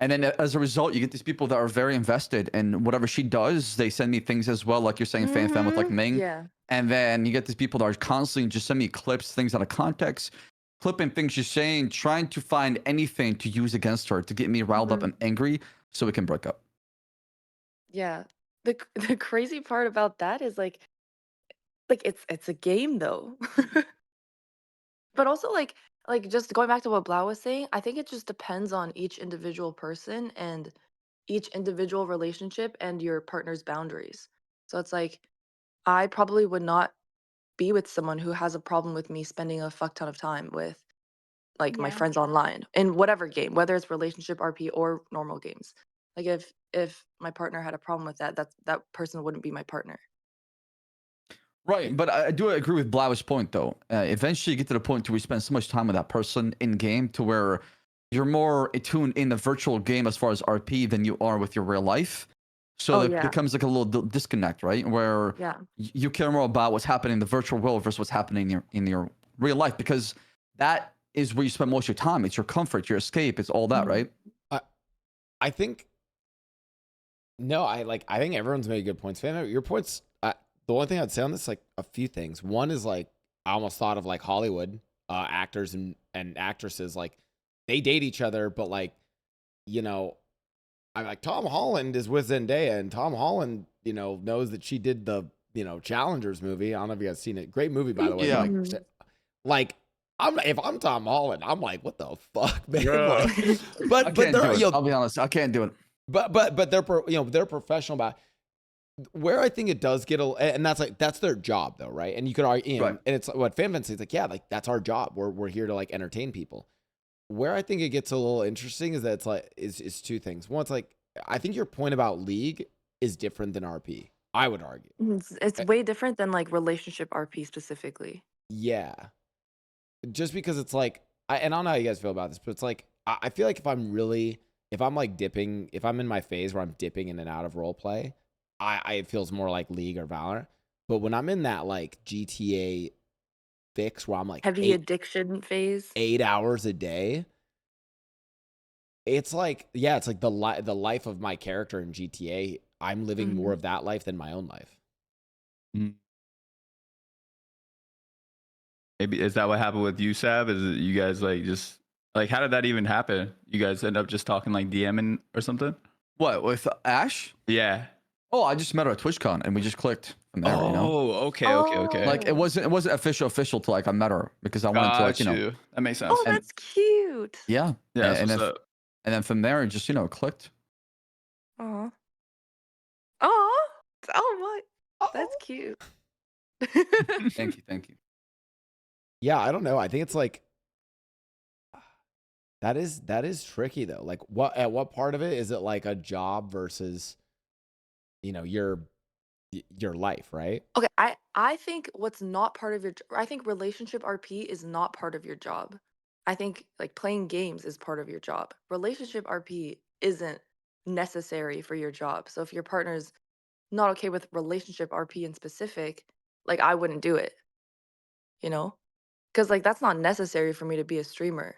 And then as a result, you get these people that are very invested, and whatever she does, they send me things as well, like you're saying, FanFan with like Ming. yeah. And then you get these people that are constantly just send me clips, things out of context, clipping things she's saying, trying to find anything to use against her to get me riled up and angry so we can break up. Yeah. The crazy part about that is like it's a game though. But also like just going back to what Blau was saying, I think it just depends on each individual person and each individual relationship and your partner's boundaries. So it's like I probably would not be with someone who has a problem with me spending a fuck ton of time with like my Yeah. friends online in whatever game, whether it's relationship RP or normal games. Like if my partner had a problem with that, that person wouldn't be my partner. Right, but I do agree with Blau's point, though. Eventually, you get to the point where you spend so much time with that person in game to where you're more attuned in the virtual game as far as RP than you are with your real life. So Oh, it yeah. becomes like a little disconnect, right? Where Yeah. you care more about what's happening in the virtual world versus what's happening in your real life, because that is where you spend most of your time. It's your comfort, your escape, it's all that, Mhm. right? I think no, I think everyone's made good points. Fan, your points. The one thing I'd say on this, like a few things. One is like I almost thought of like Hollywood actors and actresses, like they date each other, but like you know, I'm like Tom Holland is with Zendaya, and Tom Holland, knows that she did the Challengers movie. I don't know if you guys seen it. Great movie, by the way. Yeah. Like if I'm Tom Holland, I'm like, what the fuck, man? Bruh. Like, I but can't do they're it. I'll be honest, I can't do it. but they're professional about where I think it does get and that's their job though, right? And you could argue, Right. and it's what FanFan says, like, yeah, like that's our job. We're here to like entertain people. Where I think it gets a little interesting is that it's like is two things. One, it's like I think your point about League is different than RP. I would argue. It's way different than like relationship RP specifically. Yeah, just because it's like and I don't know how you guys feel about this, but it's like I feel like if I'm like dipping, if I'm in my phase where I'm dipping in and out of role play, it feels more like League or Valorant. But when I'm in that like GTA fix where I'm like Heavy addiction phase. 8 hours a day, it's like it's like the life of my character in GTA. I'm living more of that life than my own life. Maybe is that what happened with you, Ssaab? Is it you guys like just like how did that even happen? You guys end up just talking like DMing or something? What, with Ash? Yeah. Oh, I just met her at TwitchCon and we just clicked from there, you know? Oh, okay. Like it wasn't official till like I met her because I wanted to like, Got you. That makes sense. Oh, that's cute. yeah. Yeah, and, that's then, what's up. and then from there it just, clicked. Aw. Aw. Oh my. That's cute. Thank you. Yeah, I don't know. I think it's like that is tricky though. Like at what part of it is it like a job versus your life, right? Okay, I think what's not part of your I think relationship RP is not part of your job. I think like playing games is part of your job. Relationship RP isn't necessary for your job. So if your partner's not okay with relationship RP in specific, like I wouldn't do it. Because like that's not necessary for me to be a streamer.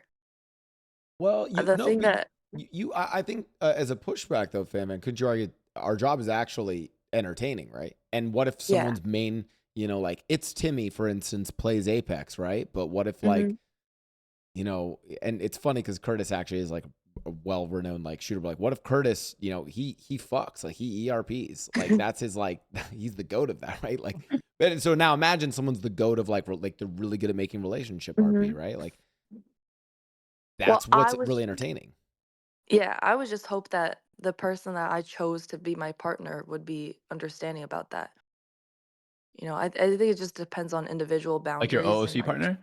Well, The thing that I think as a pushback though, FanFan, could you argue our job is actually entertaining, right? And what if someone's main, like it's Timmy, for instance, plays Apex, right? But what if like, and it's funny because Curtis actually is like a well-renowned like shooter. But like, what if Curtis, he fucks, like he ERPs, like that's his like he's the goat of that, right? Like, but so now imagine someone's the goat of like they're really good at making relationship RP, right? Like, that's I what's was really entertaining. yeah, I would just hope that the person that I chose to be my partner would be understanding about that. I think it just depends on individual Like your boundaries and OOC like partner?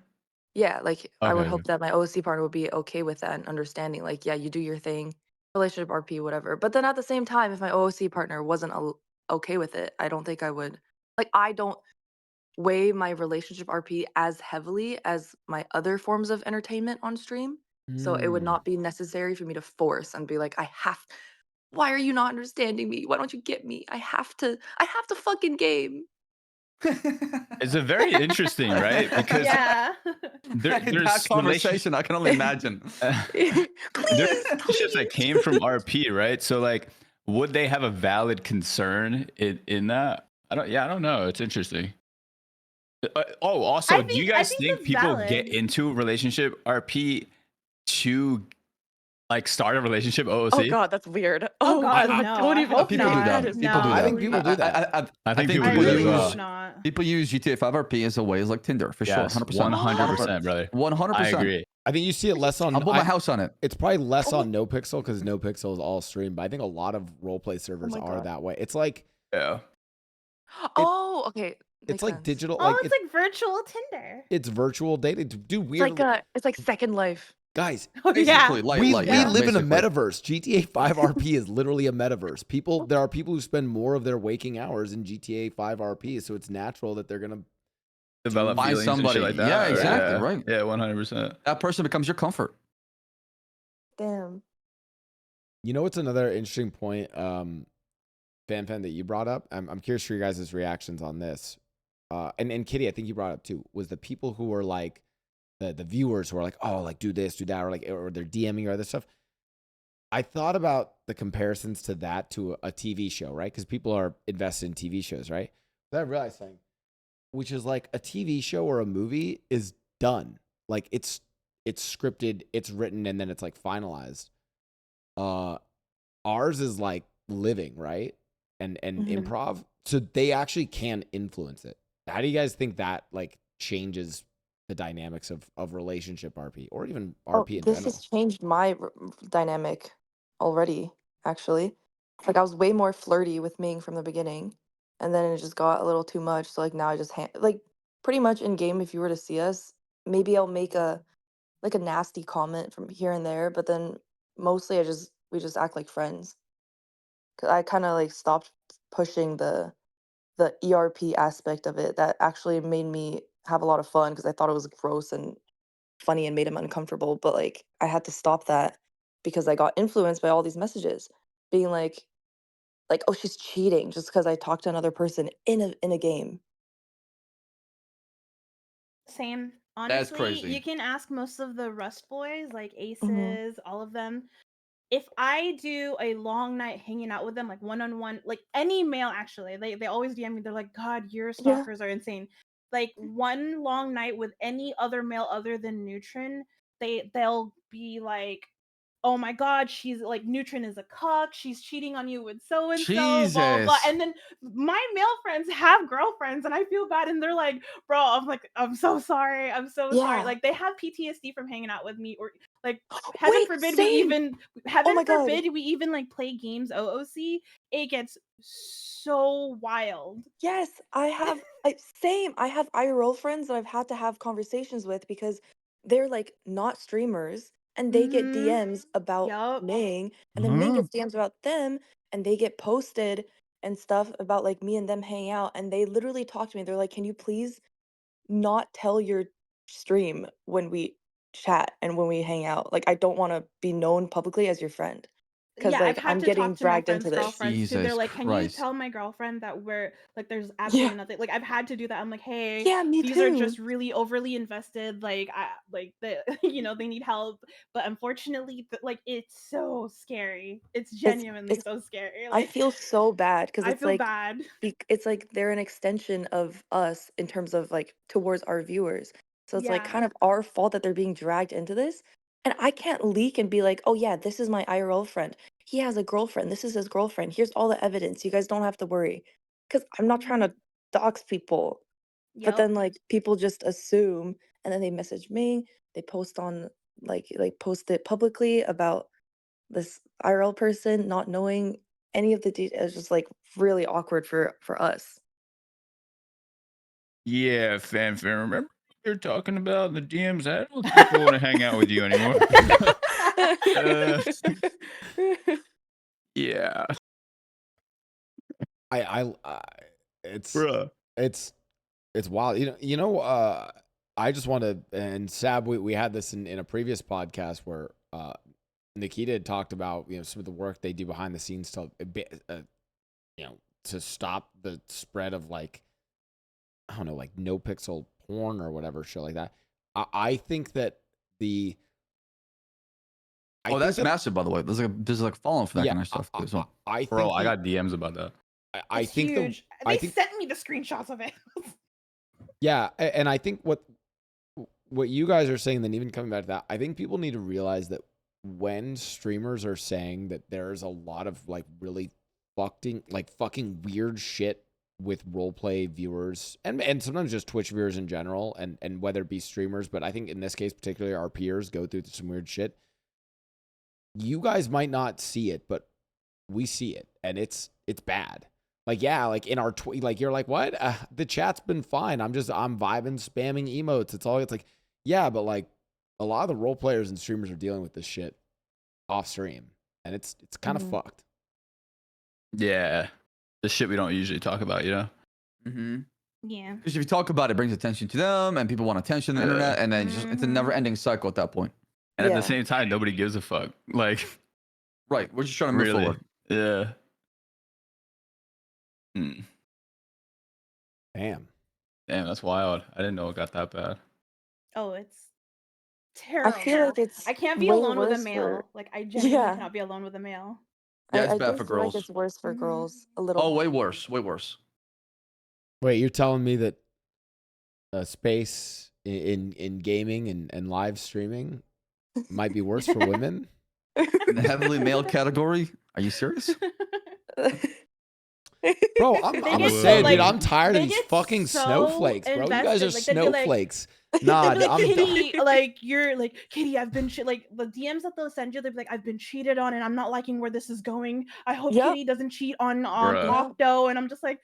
yeah, like I Okay, would okay. hope that my OC partner would be okay with that and understanding. Like, yeah, you do your thing, relationship RP, whatever. But then at the same time, if my OC partner wasn't okay with it, I don't think I would. Like, I don't weigh my relationship RP as heavily as my other forms of entertainment on stream. So it would Mm. not be necessary for me to force and be like, why are you not understanding me? Why don't you get me? I have to fucking game. It's a very interesting, right? Because Yeah. That there's conversation, I can only imagine. there's Please, relationships that please. came from RP, right? So like, would they have a valid concern in that? I don't know. It's interesting. Also, do you I guys think think that's people valid. get into relationship RP to like start a relationship Oh OOC? God, that's weird. Oh God, God, no. don't I even. hope People do not. that. is People do No. I that. think people do that. I think people I do really as well. hope not. People use GTA 5 RP as a way, as like Tinder, for sure. Yes, 100%. 100%, brother. 100%. I agree. I think you see it less on. I'll put my house on it. It's probably less Oh on NoPixel because NoPixel is all stream, but I think a lot of roleplay servers my are God. that way. It's like Yeah. Oh, okay. it's Makes like sense. digital, Oh, like it's like virtual Tinder. it's virtual dating. Dude, It's weird like it's like Second Life. guys. Oh yeah. Basically, light, We yeah, live in a basically. metaverse. GTA 5 RP is literally a metaverse. There are people who spend more of their waking hours in GTA 5 RP, so it's natural that they're gonna Develop Find feelings and somebody. shit like that. Yeah, or- exactly, yeah. right. Yeah, 100%. That person becomes your comfort. Damn. You know what's another interesting point, FanFan, that you brought up? I'm curious for your guys' reactions on this. And Kitty, I think you brought up too, was the people who were like the viewers who are like, oh, like do this, do that, or they're DMing or other stuff. I thought about the comparisons to that to a TV show, right? Because people are invested in TV shows, right? But I realized something, which is like a TV show or a movie is done. Like it's scripted, it's written, and then it's like finalized. Ours is like living, right? And Mhm. improv. So they actually can influence it. How do you guys think that like changes the dynamics of relationship RP or even Oh, RP in this general? has changed my dynamic already. Actually, like I was way more flirty with Ming from the beginning, and then it just got a little too much. So like now I just like pretty much in game. If you were to see us, maybe I'll make a nasty comment from here and there, but then mostly we just act like friends. 'Cause I kind of like stopped pushing the ERP aspect of it that actually made me have a lot of fun because I thought it was gross and funny and made him uncomfortable. But like I had to stop that because I got influenced by all these messages being like oh she's cheating just because I talked to another person in a game. Same. That's Honestly, you crazy. can ask most of the Rust boys, like Hmm. Aces, all of them. If I do a long night hanging out with them, like one on one, like any male actually, they always DM me. They're like, "God, your Yeah. stalkers are insane." Like one long night with any other male other than Neutron, they'll be like, "Oh my God, she's like Neutron is a cuck. She's cheating on you with so and so, blah blah." Jesus. And then my male friends have girlfriends, and I feel bad, and they're like, "Bro, I'm like, I'm so sorry. I'm so sorry." Yeah. Like they have PTSD from hanging out with me, or like Wait, same. Oh heaven my god. forbid we even like play games OOC. It gets so wild. Yes, same. I have IRL friends that I've had to have conversations with because they're like not streamers and they get Mm-hmm. DMs about Yup. Ming and then Ming gets DMs about them and they get posted and stuff about like me and them hanging out and they literally talk to me. They're like, "Can you please not tell your stream when we chat and when we hang out? Like I don't want to be known publicly as your friend." Cuz Yeah, I've like had I'm to getting talk to my dragged into friends' this. girlfriends too. They're Jesus like, "Can you Christ. tell my girlfriend that we're like there's Yeah. absolutely nothing." Like I've had to do that. I'm like, "Hey, Yeah, me these are too. just really overly invested. Like I like the they need help." But unfortunately, like it's so scary. It's genuinely It's so scary. I Like feel so bad because I feel bad. it's like they're an extension of us in terms of like towards our viewers. So it's like Yeah. kind of our fault that they're being dragged into this. And I can't leak and be like, "Oh yeah, this is my IRL friend. He has a girlfriend. This is his girlfriend. Here's all the evidence. You guys don't have to worry." Because I'm not trying to dox people. But Yep. then like people just assume and then they message me, they post on post it publicly about this IRL person, not knowing any of the details. It's just like really awkward for us. Yeah, FanFan. Remember what you're talking about in the DMs? I don't think I want to hang out with you anymore. Yeah, I it's bruh. it's wild. I just want to, and Ssaab, we had this in a previous podcast where Nikita had talked about some of the work they do behind the scenes to to stop the spread of like, I don't know, like NoPixel porn or whatever shit like that. I think that the that's massive, by the way. There's like following for that kind of stuff too, as well. I think Bro, I got DMs about that. I It's think huge. I They think sent me the screenshots of it. yeah, and I think what you guys are saying, then even coming back to that, I think people need to realize that when streamers are saying that there's a lot of like really fucking weird shit with roleplay viewers and sometimes just Twitch viewers in general, and whether it be streamers, but I think in this case particularly our peers go through some weird shit. You guys might not see it, but we see it, and it's bad. Like, yeah, like in our like you're like, what? The chat's been fine. I'm vibing, spamming emotes. It's like, yeah, but like a lot of the role players and streamers are dealing with this shit off stream, and it's kind of fucked. Yeah, the shit we don't usually talk about, Mm-hmm. Yeah. Because if you talk about it, it brings attention to them, and people want attention on the internet, and then it's a never-ending cycle at that point. And at the same time, nobody gives a fuck. Like, right, we're just trying to move really, forward. yeah. Damn, that's wild. I didn't know it got that bad. Oh, it's terrible. I feel like it's I can't be way alone with a worse male. Like I genuinely cannot be alone with a male. Yeah, it's I bad do for feel like girls. it's worse for girls a little. Oh, way worse, way worse. Wait, you're telling me that space in gaming and live streaming might be worse for women? In the heavily male category? Are you serious? Bro, I'm get saying, so, dude, like, I'm tired of they these get fucking so snowflakes, bro. You guys are invested. Like, they'd be like- snowflakes. Nah, They'd be like, I'm done. Kitty, like you're like Kitty, I've been like the DMs that they'll send you, they'll be like, I've been cheated on and I'm not liking where this is going. I hope Yep. Kitty doesn't cheat on Bruh. Octo. And I'm just like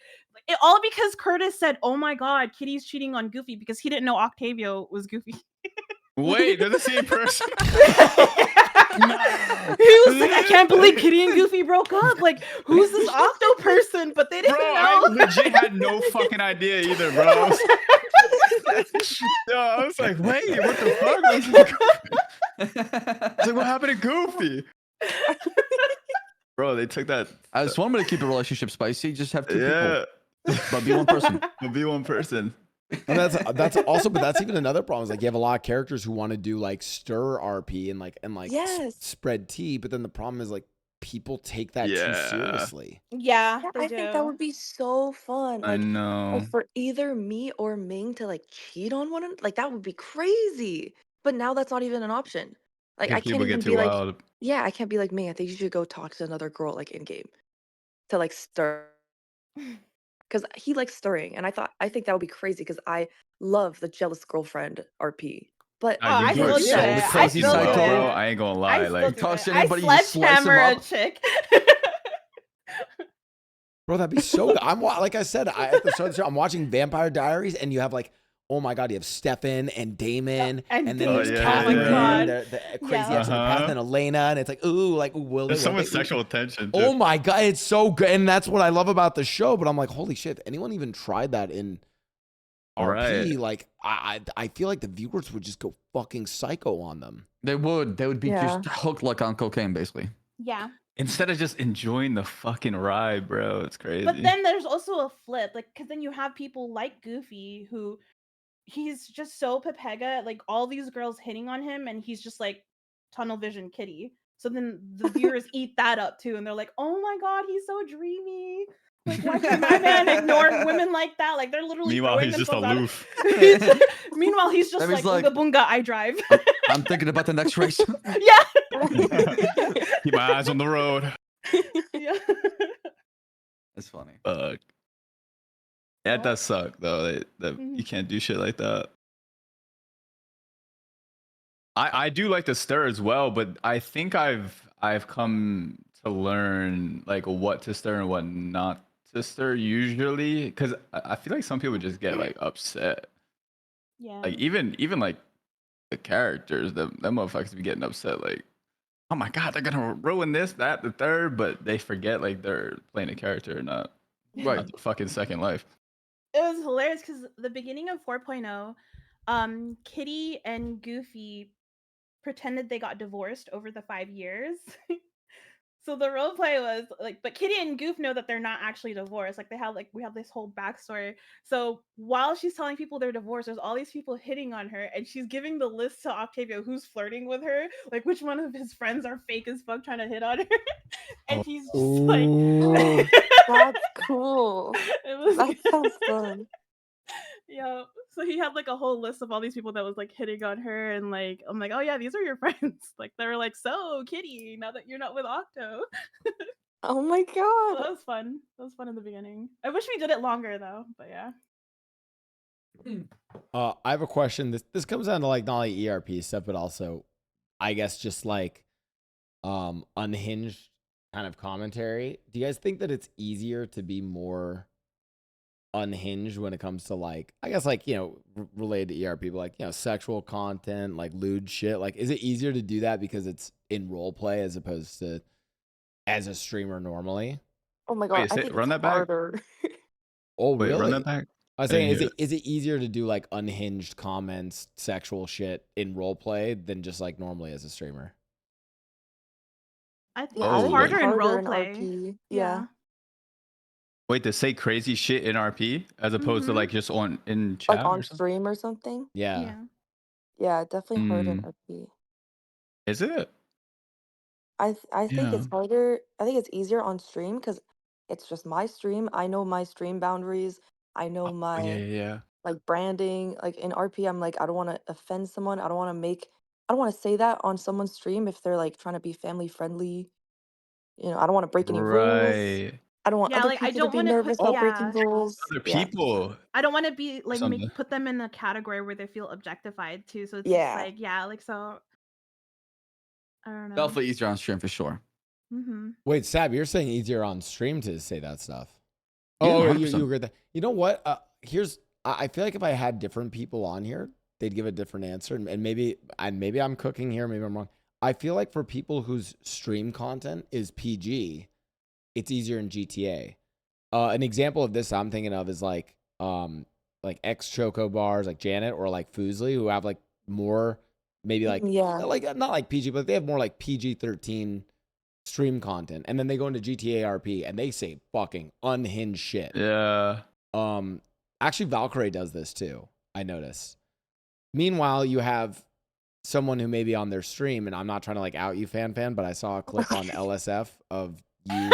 all because Curtis said, oh my god, Kitty's cheating on Goofy because he didn't know Octavio was Goofy. Wait, they're the same person. He was like, I can't believe Kitty and Goofy broke up. Like, who's this Octo person? But they didn't Bro, know. I legit had no fucking idea either, bro. I was like, wait, what the fuck? I was like, what happened to Goofy? Bro, they took that. I just want me to keep a relationship spicy. Just have two Yeah, people, but be one person. but be one person. And that's also, but that's even another problem. Is like you have a lot of characters who want to do like stir RP and Yes. spread tea, but then the problem is like people take that too Yeah. seriously. Yeah, Yeah, they I think that would be so fun. I Like, know. for either me or Ming to like cheat on one another, like that would be crazy. But now that's not even an option. Like I If can't people even get be too like, wild. yeah, I can't be like, Ming, I think you should go talk to another girl like in game to like stir, because he likes stirring, and I think that would be crazy because I love the jealous girlfriend RP. But I you still are do so it. I fucking still do wild, it. bro. I ain't gonna lie. I Like, still talks do to it. anybody, I you slice 'em sledgehammer a up. chick. Bro, that'd be so good. Like I said, at the start of the show, I'm watching Vampire Diaries, and you have like, oh my god, you have Stefan and Damon, and then Damon. there's Oh, yeah, Catherine, yeah. and the crazy Yeah. ex of the past, and Elena, and it's like, ooh, will there's they? so won't much they? Ooh. sexual tension. Oh Too. my god, it's so good, and that's what I love about the show. But I'm like, holy shit, anyone even tried that in RP? Right. Like, I feel like the viewers would just go fucking psycho on them. They would be Yeah. just hooked like on cocaine, basically. Yeah. Instead of just enjoying the fucking ride, bro. It's crazy. But then there's also a flip, like, because then you have people like Goofy who he's just so Pepega, like all these girls hitting on him, and he's just like tunnel vision Kitty. So then the viewers eat that up too, and they're like, "Oh my god, he's so dreamy. Like, why can my man ignore women like that? Like, they're literally Meanwhile, throwing he's just themselves out of-" aloof. Meanwhile, he's just That means like, like- "Unga bunga, I drive." I'm thinking about the next race. Yeah. Keep my eyes on the road. Yeah. That's funny. Fuck. That does suck though. That Mhm. you can't do shit like that. I do like to stir as well, but I think I've come to learn like what to stir and what not to stir usually, because I feel like some people just get like upset. Yeah. Like even like the characters, them motherfuckers be getting upset. Like, oh my god, they're gonna ruin this, that, the third, but they forget like they're playing a character, not Right. not their fucking second life. It was hilarious because the beginning of 4.0, Kitty and Goofy pretended they got divorced over the 5 years. So the role play was like, but Kitty and Goof know that they're not actually divorced. Like we have this whole backstory. So while she's telling people they're divorced, there's all these people hitting on her, and she's giving the list to Octavio who's flirting with her, like which one of his friends are fake as fuck trying to hit on her, and he's just like, Ooh. That's cool. it was That sounds fun. yeah. So he had like a whole list of all these people that was like hitting on her, and like I'm like, oh yeah, these are your friends. Like they were like, so Kitty, now that you're not with Octo. Oh my So god. that was fun. That was fun in the beginning. I wish we did it longer though, but yeah. I have a question. This comes down to like not like ERP stuff, but also, I guess just like unhinged kind of commentary. Do you guys think that it's easier to be more unhinged when it comes to like, I guess like, you know, related to ERP, but like, you know, sexual content, like lewd shit? Like, is it easier to do that because it's in role play as opposed to as a streamer normally? Oh my god. Wait, I say, think run it's that back. harder. Oh, Wait, really? run that back. I was I didn't saying, hear is it easier to do like unhinged comments, sexual shit in role play than just like normally as a streamer? I think Yeah, I it's Oh, think it's harder in harder in roleplay. RP. Yeah. Yeah. Wait, to say crazy shit in RP as opposed to Mhm. like just in Like chat on or something? stream or something. Yeah. Yeah. Yeah, definitely harder in Mm, RP. is it? I think Yeah. it's harder. I think it's easier on stream because it's just my stream. I know my stream boundaries. I know Oh, yeah, my yeah, yeah. like branding. Like in RP, I'm like, I don't want to offend someone. I don't want to say that on someone's stream if they're like trying to be family friendly. You know, I don't want to break any rules. Right. I don't want Yeah, other like I people to don't be want to put nervous about breaking yeah. rules. Other Yeah. people I don't want to be or like something. put them in a category where they feel objectified too. So it's just Yeah. like, yeah, like so I don't know. Definitely easier on stream for sure. Mm-hmm. Wait, Sab, you're saying easier on stream to say that stuff? Yeah, Oh, you 100%. agree with that? You know what? I feel like if I had different people on here, they'd give a different answer, and maybe I'm cooking here, maybe I'm wrong. I feel like for people whose stream content is PG, it's easier in GTA. An example of this I'm thinking of is like ex Choco bars like Janet or like Foosley, who have like more maybe Yeah. like not like PG, but they have more like PG-13 stream content, and then they go into GTA RP and they say fucking unhinged shit. Yeah. Actually Valkyrie does this too, I noticed. Meanwhile, you have someone who may be on their stream, and I'm not trying to like out you, FanFan, but I saw a clip on LSF of you.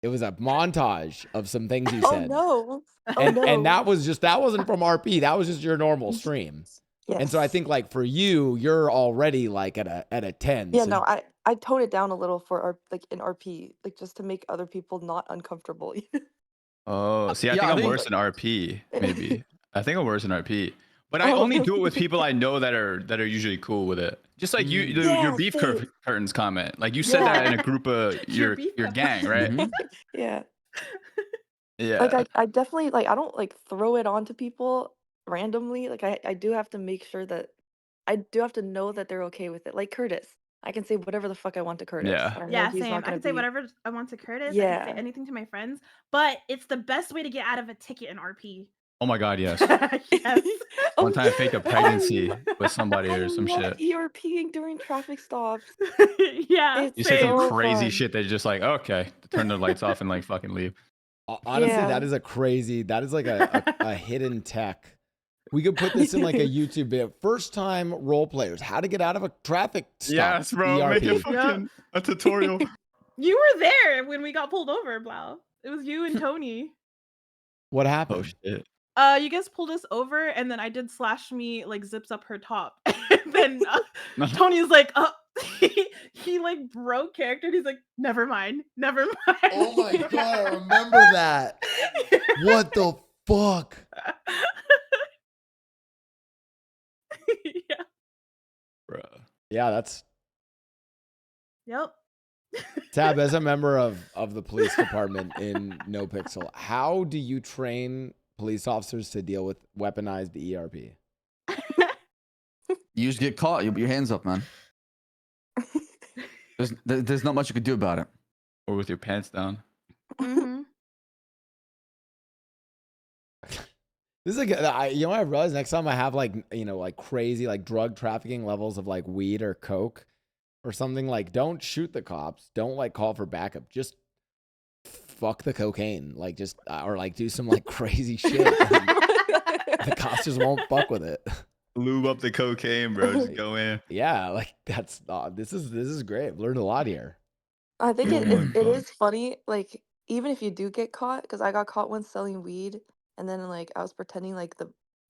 It was a montage of some things you Oh said. no. Oh And no. that wasn't from RP. That was just your normal stream. Yes. And so I think like for you, you're already like at a 10. Yeah, So no, I toned it down a little for like in RP, like just to make other people not uncomfortable. Oh, see, I Yeah, think I I'm think worse in RP, maybe. I think I'm worse in RP. But I Oh, only do it really? with people I know that are usually cool with it. Just like you, Mm. your Yeah, beef same. curtains comment. Like you said that in a group of Your your beef gang, right? Mhm. Yeah. Like Yeah. I definitely like I don't like throw it on to people randomly. Like I do have to make sure that I do have to know that they're okay with it. Like Curtis. I can say whatever the fuck I want to Curtis. Yeah. I know Yeah, he's same. not I gonna can say be whatever I want to Curtis. I can say Yeah. anything to my friends, but it's the best way to get out of a ticket in RP. Oh my god, yes. Yes. One Oh, time I faked a I pregnancy lo- with somebody I or some love shit. ERPing during traffic stops. Yeah, It's You say some same. so crazy fun. shit that you're just like, okay, turn the lights off and like fucking leave. honestly, Yeah. that is like a hidden tech. We could put this in like a YouTube video. First time role players, how to get out of a traffic stop. Yes, bro. ERP. Make it fucking a tutorial. You were there when we got pulled over, Blau. It was you and Tony. What Oh happened? shit. You guys pulled us over, and then I did slash me like zips up her top. And then Tony's like, he like broke character. And he's like, never mind. Oh my god, I remember that. What the fuck? Yeah. Yeah, that's Yep. Tab. As a member of the police department in NoPixel, how do you train police officers to deal with weaponized ERP? You just get caught. You put your hands up, man. There's not much you could do about it. Or with your pants down. Mm-hmm. This is like, you know what I realized? Next time I have like, you know, like crazy like drug trafficking levels of like weed or coke or something, like don't shoot the cops. Don't like call for backup. Just fuck the cocaine. Like just, or like do some like crazy shit. The cops just won't fuck with it. Lube up the cocaine, bro. Just go in. Yeah, like that's, this is great. I've learned a lot here. I think Oh my it God. is funny, like even if you do get caught, because I got caught once selling weed, and then like I was pretending like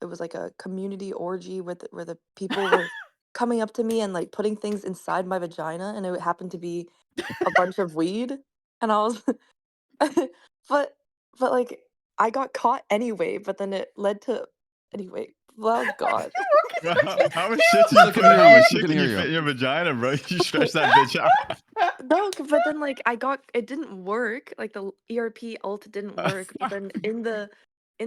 it was like a community orgy where the people were coming up to me and like putting things inside my vagina, and it happened to be a bunch of weed, and I was, but like I got caught anyway, but then it led to anyway. Well, God. How much shit you Look put? at How you, much look shit at can you you. fit in your vagina, bro? You stretch that bitch out. No, but then like it didn't work. Like the ERP ult didn't work. But then in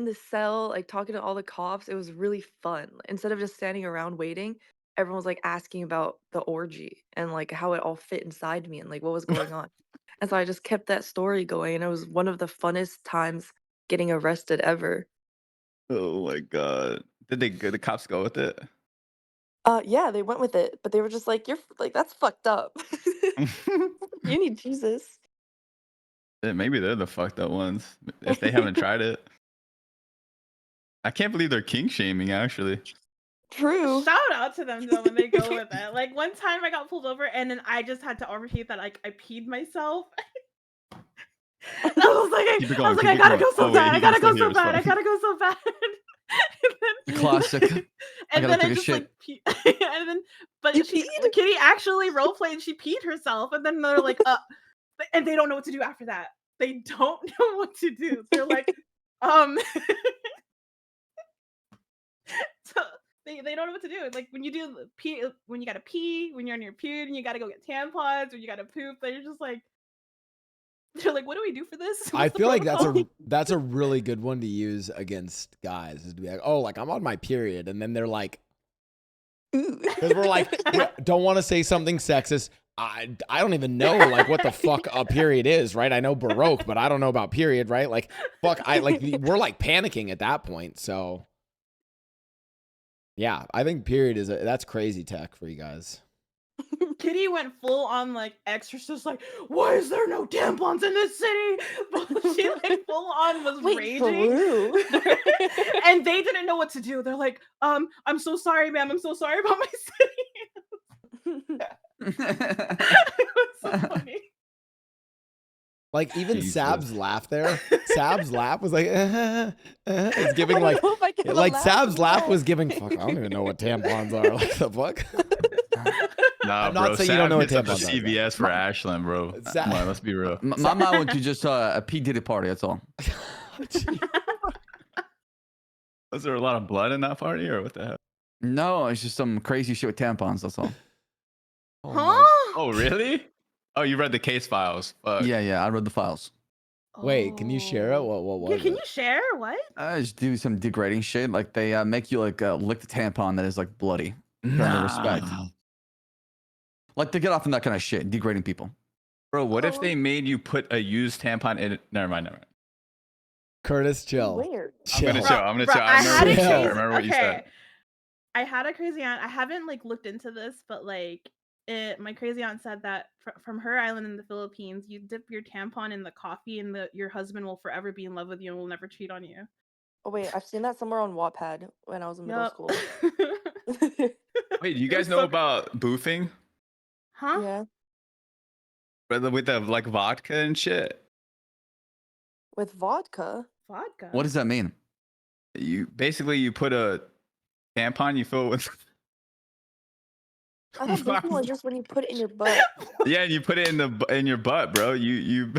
the cell, like talking to all the cops, it was really fun. Instead of just standing around waiting, everyone was like asking about the orgy and like how it all fit inside me and like what was going on. And so I just kept that story going, and it was one of the funnest times getting arrested ever. Oh my God. Did the cops go with it? Yeah, they went with it, but they were just like, "You're like that's fucked up. You need Jesus." Yeah, maybe they're the fucked up ones if they haven't tried it. I can't believe they're kink shaming, actually. True. Shout out to them though when they go with it. Like one time I got pulled over and then I just had to repeat that like I peed myself. I was like, Keep it I was going, like, keep I it gotta going. go so Oh, wait, bad. he I gotta can go still so hear us, bad. I fine. gotta go so bad. The classic. And gotta then I take a just shit. like and then but You she peed? Kitty actually role played. She peed herself, and then they're like, and they don't know what to do after that. They don't know what to do. They're like, so they don't know what to do. Like when you do pee, when you gotta pee, when you're on your period, and you gotta go get tampons, or you gotta poop. They're just like, they're like, what do we do for this? I What's the feel like protocol? that's a really good one to use against guys, is to be like, oh, like I'm on my period, and then they're like, Ooh. because we're like, we don't want to say something sexist. I don't even know like what the fuck a period is, right? I know Baroque, but I don't know about period, right? Like fuck, we're like panicking at that point. So yeah, I think period that's crazy tech for you guys. Kitty went full on like exorcist, like, why is there no tampons in this city? She like full on was Wait, for raging. real? And they didn't know what to do. They're like, I'm so sorry, ma'am. I'm so sorry about my city. It was so funny. Like even Jesus. Ssaab's laugh there. Ssaab's laugh was like, it's giving I like, don't know if I can like laugh Ssaab's laugh yet. was giving. Fuck, I don't even know what tampons are. Like the fuck. Nah, I'm not bro. saying you don't know what Sam hits up tampons are, the CVS for Ashland, bro. Sa- Come on, let's be real. My mom went to just a P Diddy party. That's all. Was there a lot of blood in that party, or what the hell? No, it's just some crazy shit with tampons. That's all. Oh Huh? my- Oh, really? Oh, you read the case files. Fuck. Yeah. I read the files. Wait, can you share it? What Yeah, was can it? you share what? I just do some degrading shit. Like they make you like lick the tampon that is like bloody. Nah. Respect. Like to get off on that kind of shit, degrading people. Bro, what if Oh. they made you put a used tampon in it? Never mind. Curtis, chill. Weird. I'm gonna Chill. chill. I'm gonna Bro, chill. I had a Chill. crazy, remember what you said. I had a crazy aunt. I haven't like looked into this, but like my crazy aunt said that from her island in the Philippines, you dip your tampon in the coffee, and your husband will forever be in love with you and will never cheat on you. Oh wait, I've seen that somewhere on Wattpad when I was in middle Yup. school. Wait, you It guys was know so- about boofing? Huh? Yeah, With the like vodka and shit. with vodka. Vodka. What does that mean? You put a tampon, you fill it with I thought boofing was just when you put it in your butt. yeah, and you put it in your butt, bro. You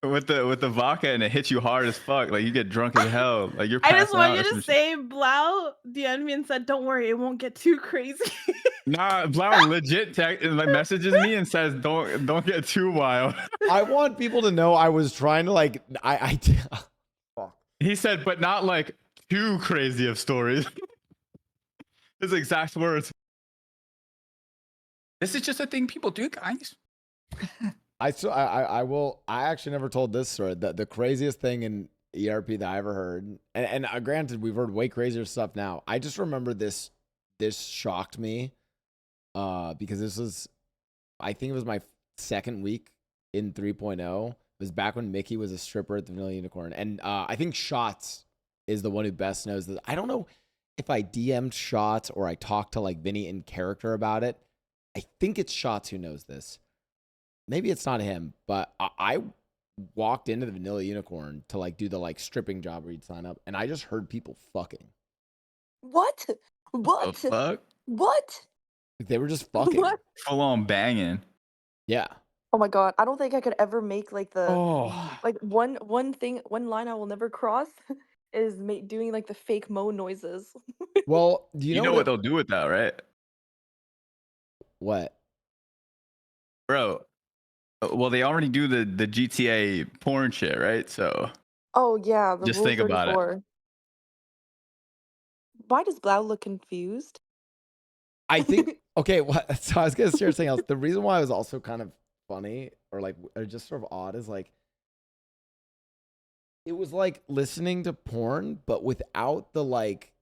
with the vodka and it hits you hard as fuck. Like you get drunk as hell. Like you're I just passing want out you or to some shit. say, Blau DM'd me and said, "Don't worry, it won't get too crazy." Nah, Blau legit like messages me and says, "Don't get too wild." I want people to know I was trying to like fuck. He said, but not like too crazy of stories. His exact words. This is just a thing people do, guys. I actually never told this story. The craziest thing in ERP that I ever heard, and granted we've heard way crazier stuff now. I just remember this shocked me, because this was, I think it was my second week in 3.0. It was back when Mickey was a stripper at the Vanilla Unicorn, and I think Shots is the one who best knows this. I don't know if I DM'd Shots or I talked to like Vinny in character about it. I think it's Shots who knows this. Maybe it's not him, but I walked into the Vanilla Unicorn to like do the like stripping job where you'd sign up, and I just heard people fucking. What? The fuck? What? They were just fucking. What? Full on banging. Yeah. Oh my god! I don't think I could ever make like the Oh. like one line I will never cross is doing like the fake moan noises. Well, do You know what they'll do with that, right? What? Bro. Well, they already do the GTA porn shit, right? So Oh yeah, the just Rule think about it. 34. Why does Blau look confused? I think okay. What? So I was gonna share something else. The reason why it was also kind of funny or just sort of odd is like it was like listening to porn, but without the like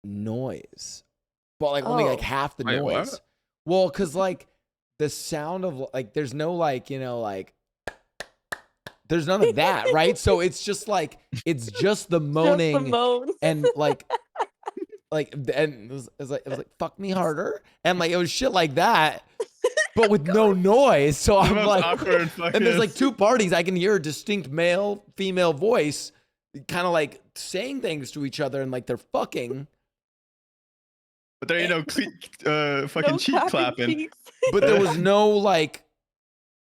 noise, but like only like Oh. half the Wait, what? noise. Well, because like the sound of like there's no like like there's none of that, right? So it's just like it's just the Just the moaning moans. and like and it was like fuck me harder and like it was shit like that, but with no noise. So I'm most like, awkward and there's like fucking- two parties. I can hear a distinct male female voice, kind of like saying things to each other and like they're fucking. But there ain't no fucking No cheek clapping. cheeks. But there was no like,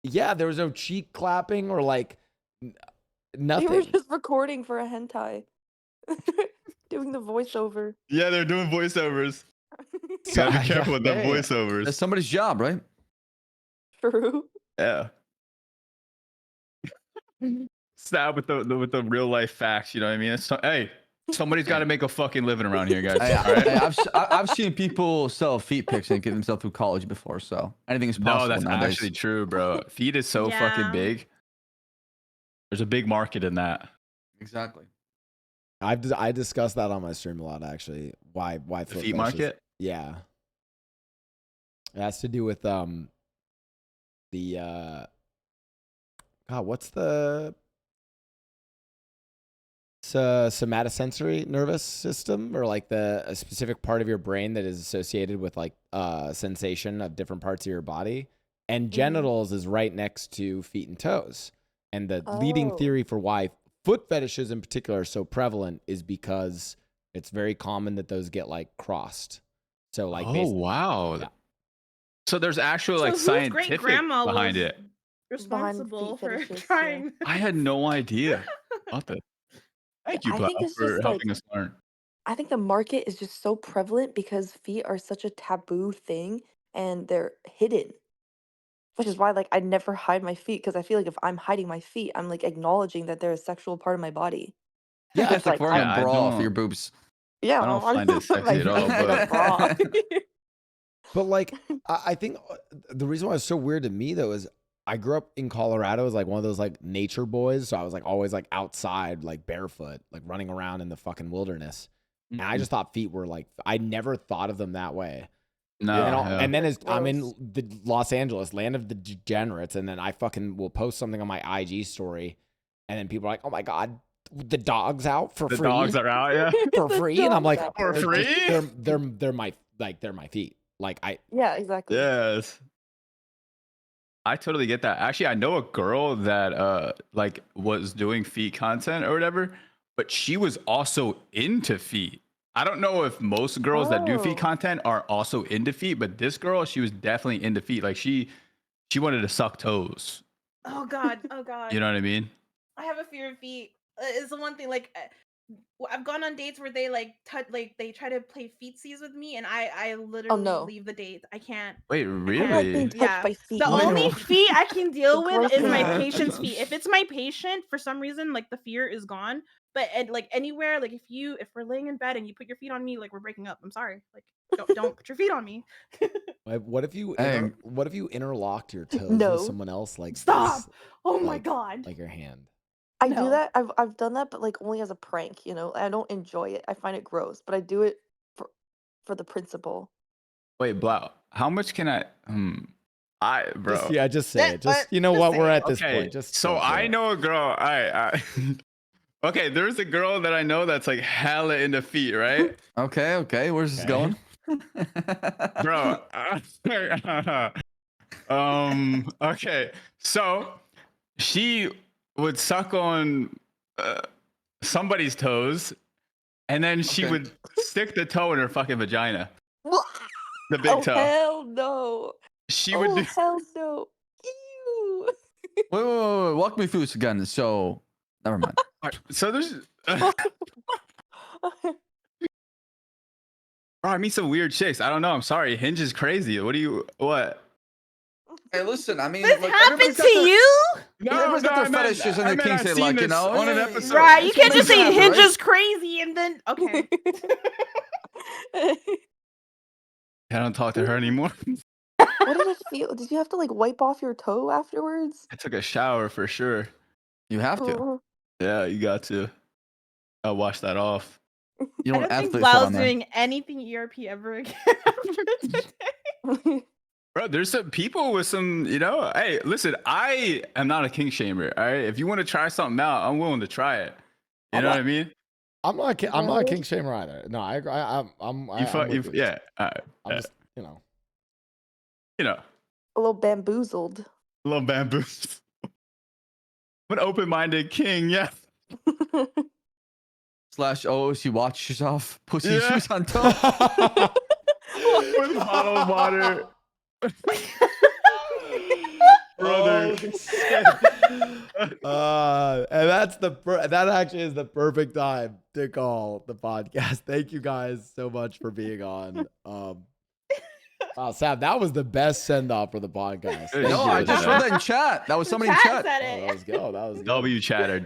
yeah, there was no cheek clapping or like They nothing. were just recording for a hentai. Doing the voiceover. Yeah, they're doing voiceovers. You So- gotta be careful with the Yeah. voiceovers. That's somebody's job, right? True. Yeah. Stab with the real life facts. You know what I mean? Hey, somebody's got to make a fucking living around here, guys. all right? I've seen people sell feet pics and get themselves through college before, so anything is possible No, that's nowadays. actually true, bro. Feet is so Yeah. fucking big. There's a big market in that. Exactly. I discussed that on my stream a lot actually. Why The foot feet fetishes. market. Yeah. It has to do with the God, what's the somatosensory nervous system, or like a specific part of your brain that is associated with like sensation of different parts of your body, and genitals is right next to feet and toes. And the leading Oh. theory for why foot fetishes in particular are so prevalent is because it's very common that those get like crossed. So like Oh wow. Yeah. So there's actual So like whose scientific great-grandma behind was it. responsible feet for fetishes, yeah. trying. I had no idea. What the? Thank you, I Blau, think it's for just, helping like- us learn. I think the market is just so prevalent because feet are such a taboo thing and they're hidden. Which is why like I never hide my feet because I feel like if I'm hiding my feet, I'm like acknowledging that they're a sexual part of my body. Yeah, it's like like, wearing Yeah, a I bra for don't- your boobs. Yeah, I don't I'm find it not sexy my at all, feet in a but- bra. But like, I think the reason why it's so weird to me though is I grew up in Colorado as like one of those like nature boys, so I was like always like outside, like barefoot, like running around in the fucking wilderness. And I just thought feet were like, I never thought of them that way. No. And then as I'm in Gross. the Los Angeles, land of the degenerates, and then I fucking will post something on my IG story, and then people are like, "Oh my god, the dog's out for the free, dogs are out, yeah. for The free," and I'm dog's like, out For "They're free? just- they're my feet." Like Yeah, exactly. Yes. I totally get that. Actually, I know a girl that like was doing feet content or whatever, but she was also into feet. I don't know if most girls that do Oh. feet content are also into feet, but this girl, she was definitely into feet. Like she wanted to suck toes. Oh god. Oh god. You know what I mean? I have a fear of feet. It's the one thing. Like, I've gone on dates where they like they try to play feetsies with me, and I literally no. leave the date. I can't. Wait, I don't like being really? touched Yeah. by feet. The no. only feet I can deal The with is my grossest. patient's feet. If it's my patient, for some reason, like the fear is gone. But like anywhere, like if we're laying in bed and you put your feet on me, like we're breaking up. I'm sorry. Like don't put your feet on me. What if you Hey. what if you interlocked your toes No. with someone else like Stop. this? Oh my like- god. Like your hand. I No. do that. I've done that, but like only as a prank. You know, I don't enjoy it. I find it gross, but I do it for the principle. Wait, Blau, how much can I? Bro. Just say it. Just you know just what? say We're it. at this Okay, point. Just so go for I it. know a girl. I okay, there's a girl that I know that's like hella into feet, right? Okay. Where's this Okay. going? Bro. Okay, so she would suck on somebody's toes, and then she Okay. would stick the toe in her fucking vagina, What? the big Oh toe. hell no! She Oh would do. hell no! Ew! Wait. Walk me through this again. So, never mind. So there's. Bro, I meet some weird chicks. I don't know. I'm sorry. Hinge is crazy. What? Hey, listen. I mean, This like, happened everybody's to got their- you? everybody's got their fetishes and their kinks they like, you know? on an Yeah, episode. Right, you That's can't what just makes say it happen, Hinge right? is crazy and then okay. I don't talk to her anymore. What did it feel? Did you have to like wipe off your toe afterwards? I took a shower for sure. You have to. Oh. Yeah, you got to. I'll wash that off. You I don't don't think athlete foot Blau's on there. doing anything ERP ever again after today. Bro, there's some people with some, hey, listen, I am not a king shamer. All right. If you want to try something out, I'm willing to try it. You I'm know not- what I mean? I'm not a king shamer either. No, I agree. I'm with you. Yeah. All right. I'm yeah. just A little bamboozled. A little bamboo. I'm an open-minded king. Yeah. / she watches off pussy Yeah. shoes on top. With a bottle of water. Brother. And that actually is the perfect time to call the podcast. Thank you guys so much for being on. Wow, Ssaab, that was the best send off for the podcast. Hey, Thank No, you. I just read that in chat. That was somebody in Chat chat. said Oh, it. that was good. That was good. W chatter.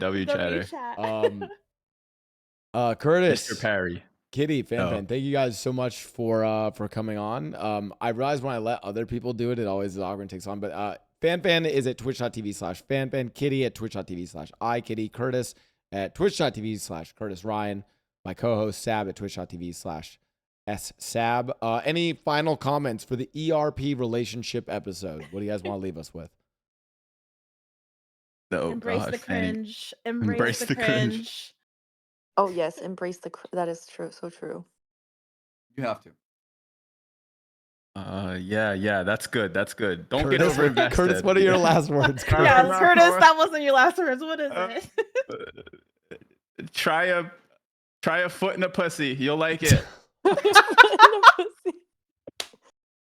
Curtis, Mr. Parry. Kitty, FanFan, Oh. thank you guys so much for coming on. I realized when I let other people do it, it always is awkward and takes on. But FanFan is at twitch.tv/FanFan, Kitty at twitch.tv/iKitty, Curtis at twitch.tv/CurtisRyan, my co-host Ssaab at twitch.tv/Ssaab. Any final comments for the ERP relationship episode? What do you guys want to leave us with? Oh, Embrace God, the Fanny. cringe. Embrace the cringe. Oh yes, embrace that is true. So true. You have to. Yeah, that's good. Don't get Curtis, over invested. Curtis, what are your last words? Curtis? Yeah, no, Curtis, no. that wasn't your last words. What is it? Try a foot in a pussy. You'll like it.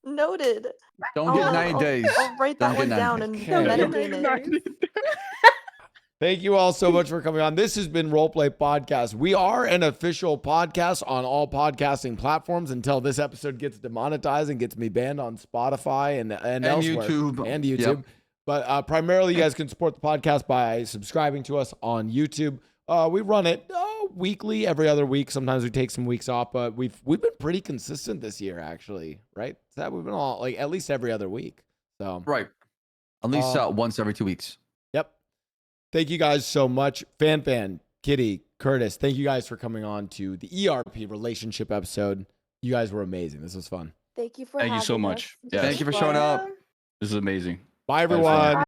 Noted. Don't get I'll- 90 I'll- days. I'll write that Don't one get down 90 and days. meditate it. Thank you all so much for coming on. This has been Roleplay Podcast. We are an official podcast on all podcasting platforms until this episode gets demonetized and gets me banned on Spotify and elsewhere. YouTube. And YouTube. Yep. But primarily, you guys can support the podcast by subscribing to us on YouTube. We run it weekly, every other week. Sometimes we take some weeks off, but we've been pretty consistent this year, actually, right? So we've been all like at least every other week. So Right. At least once every 2 weeks. Yep. Thank you guys so much. FanFan, Kitty, Curtis, thank you guys for coming on to the ERP relationship episode. You guys were amazing. This was fun. Thank you for Thank you so having much. us. Yes. Thank you for showing up. This is amazing. Bye, That was fun. everyone.